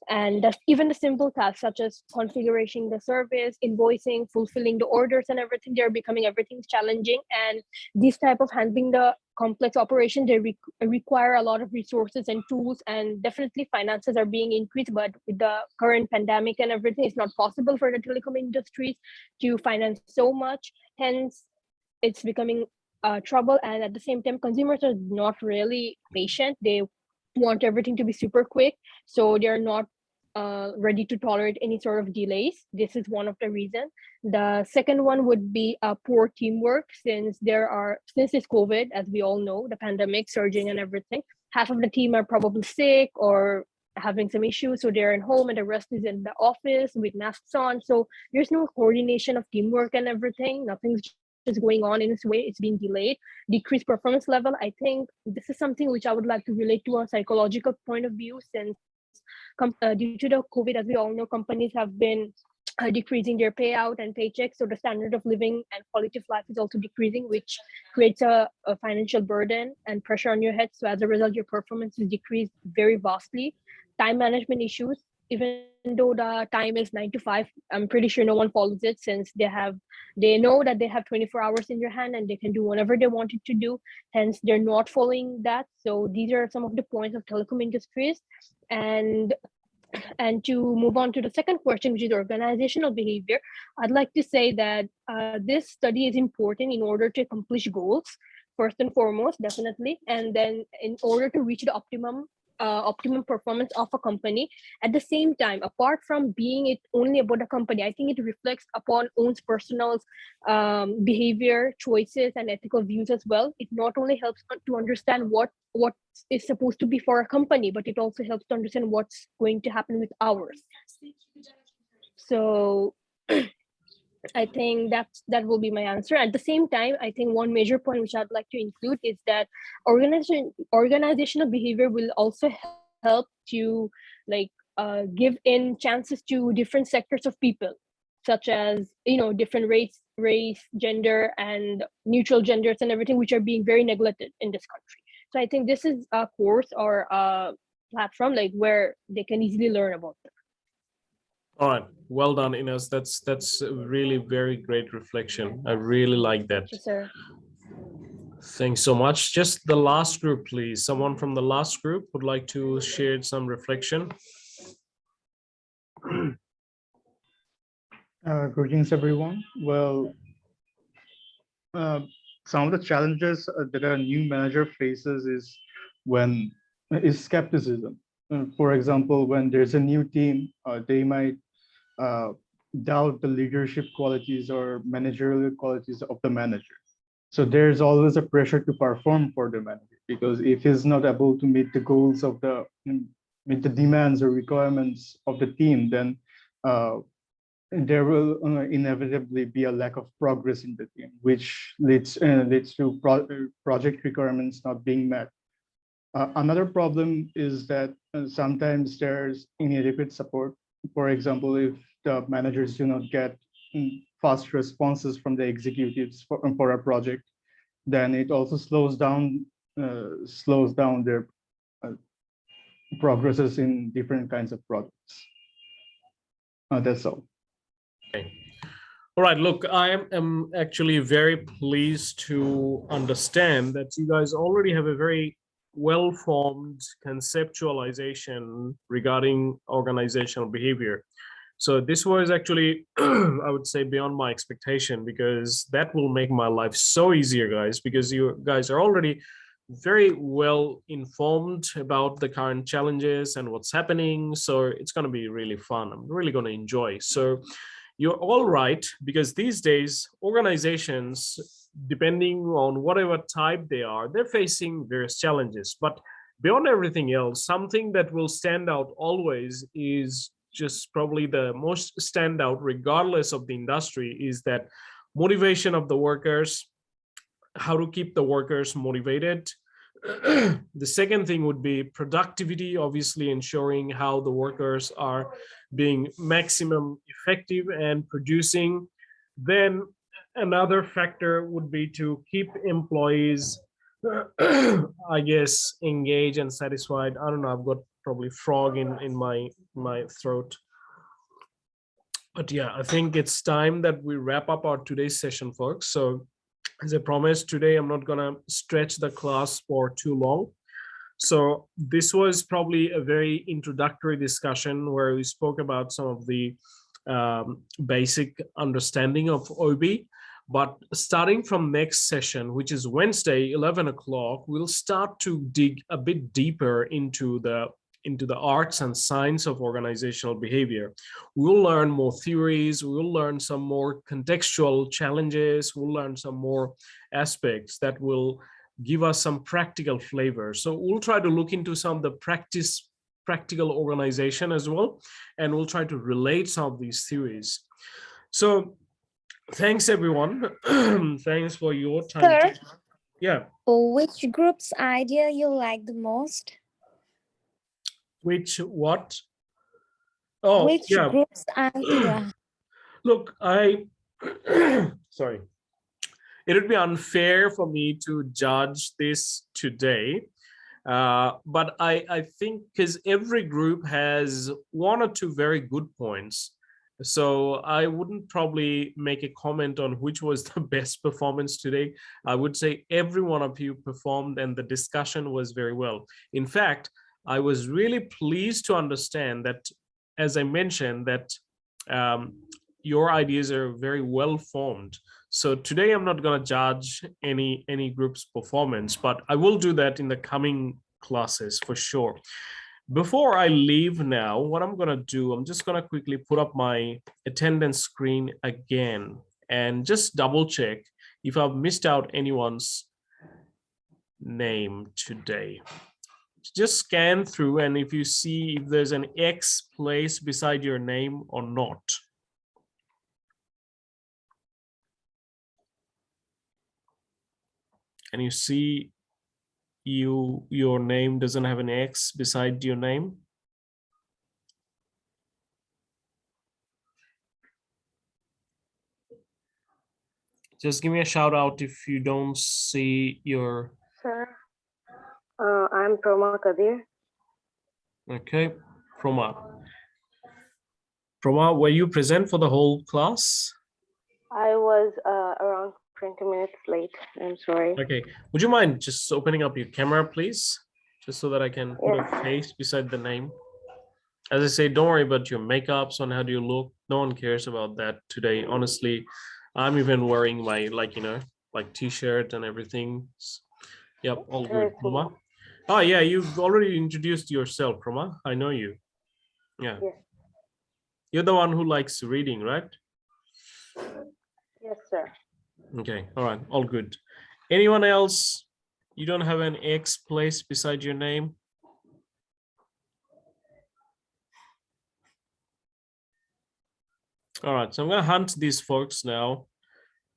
and even the simple tasks such as configuring the service, invoicing, fulfilling the orders and everything, they're becoming everything's challenging. And this type of handling the complex operation, they require a lot of resources and tools, and definitely finances are being increased. But with the current pandemic and everything, it's not possible for the telecom industries to finance so much. Hence, it's becoming trouble. And at the same time, consumers are not really patient. They want everything to be super quick, so they're not ready to tolerate any sort of delays. This is one of the reasons. The second one would be poor teamwork, since it's COVID, as we all know, the pandemic surging and everything. Half of the team are probably sick or having some issues, so they're at home, and the rest is in the office with masks on. So there's no coordination of teamwork and everything. Nothing's just going on in its way. It's being delayed. Decreased performance level. I think this is something which I would like to relate to a psychological point of view, since due to the COVID, as we all know, companies have been decreasing their payout and paychecks. So the standard of living and quality of life is also decreasing, which creates a financial burden and pressure on your head. So as a result, your performance is decreased very vastly. Time management issues, even though the time is 9 to 5, I'm pretty sure no one follows it, since they know that they have 24 hours in their hand and they can do whatever they wanted to do. Hence, they're not following that. So these are some of the points of telecom industries. And to move on to the second question, which is organizational behavior, I'd like to say that this study is important in order to accomplish goals, first and foremost, definitely. And then in order to reach the optimum performance of a company. At the same time, apart from being it only about a company, I think it reflects upon one's personal behavior, choices, and ethical views as well. It not only helps to understand what is supposed to be for a company, but it also helps to understand what's going to happen with ours. So I think that will be my answer. At the same time, I think one major point which I'd like to include is that organizational behavior will also help to give in chances to different sectors of people, such as different race, gender, and neutral genders and everything, which are being very neglected in this country. So I think this is a course or a platform where they can easily learn about them. All right, well done, Ines. That's a really very great reflection. I really like that. Thank you, sir. Thanks so much. Just the last group, please. Someone from the last group would like to share some reflection. Greetings, everyone. Well, some of the challenges that a new manager faces is skepticism. For example, when there's a new team, they might doubt the leadership qualities or managerial qualities of the manager. So there's always a pressure to perform for the manager, because if he's not able to meet the goals of meet the demands or requirements of the team, then there will inevitably be a lack of progress in the team, which leads to project requirements not being met. Another problem is that sometimes there's inadequate support. For example, if the managers do not get fast responses from the executives for a project, then it also slows down their progresses in different kinds of projects. That's all. Okay. All right, look, am actually very pleased to understand that you guys already have a very well-formed conceptualization regarding organizational behavior. So this was actually, I would say, beyond my expectation, because that will make my life so easier, guys, because you guys are already very well informed about the current challenges and what's happening. So it's going to be really fun. I'm really going to enjoy. So you're all right, because these days organizations, depending on whatever type they are, they're facing various challenges. But beyond everything else, something that will stand out always is just probably the most standout, regardless of the industry, is that motivation of the workers, how to keep the workers motivated. The second thing would be productivity, obviously ensuring how the workers are being maximum effective and producing. Then another factor would be to keep employees, I guess, engaged and satisfied. I don't know, I've got probably frog in my throat. But yeah, I think it's time that we wrap up our today's session, folks. So as I promised, today I'm not gonna stretch the class for too long. So this was probably a very introductory discussion where we spoke about some of the basic understanding of OB. But starting from next session, which is Wednesday, 11 o'clock, we'll start to dig a bit deeper into the arts and science of organizational behavior. We'll learn more theories, we'll learn some more contextual challenges, we'll learn some more aspects that will give us some practical flavor. So we'll try to look into some of the practical organization as well, and we'll try to relate some of these theories. So thanks everyone. Thanks for your time. Sir, yeah. Which group's idea you like the most? Which what? Oh, Which yeah. group's idea? Look, sorry. It would be unfair for me to judge this today. But I think because every group has one or two very good points. So I wouldn't probably make a comment on which was the best performance today. I would say every one of you performed and the discussion was very well. In fact, I was really pleased to understand that, as I mentioned, that your ideas are very well formed. So today I'm not going to judge any group's performance, but I will do that in the coming classes for sure. Before I leave now, what I'm going to do, I'm just going to quickly put up my attendance screen again and just double check if I've missed out anyone's name today. Just scan through, and if you see if there's an X placed beside your name or not. And you see your name doesn't have an X beside your name. Just give me a shout out if you don't see your. Sir, I'm Proma Kadir. Okay, Proma. Proma, were you present for the whole class? I was around 20 minutes late. I'm sorry. Okay, would you mind just opening up your camera, please? Just so that I can put a face beside the name. As I say, don't worry about your makeups on how do you look. No one cares about that today. Honestly, I'm even wearing my like t-shirt and everything. Yep, all good. Proma. Oh yeah, you've already introduced yourself, Proma. I know you. Yeah. Yes. You're the one who likes reading, right? Yes, sir. Okay, all right, all good. Anyone else? You don't have an X placed beside your name? All right, so I'm gonna hunt these folks now,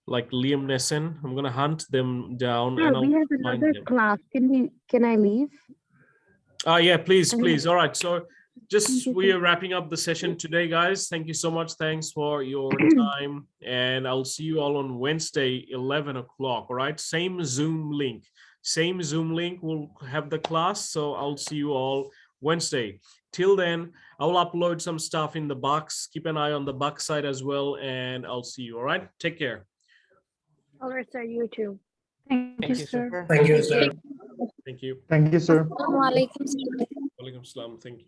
like Liam Neeson. I'm gonna hunt them down. Sir, and we I'll have find another them. class. Can I leave? Yeah, please. All right, so just we are wrapping up the session today, guys. Thank you so much. Thanks for your time, and I'll see you all on Wednesday, 11 o'clock. All right, same Zoom link. We'll have the class, so I'll see you all Wednesday. Till then, I will upload some stuff in the box. Keep an eye on the box side as well, and I'll see you. All right, take care. All right, sir. You too. Thank you, sir. Thank you, sir. Thank you. Thank you, sir. Assalamualaikum. Walaikum salam. Thank you.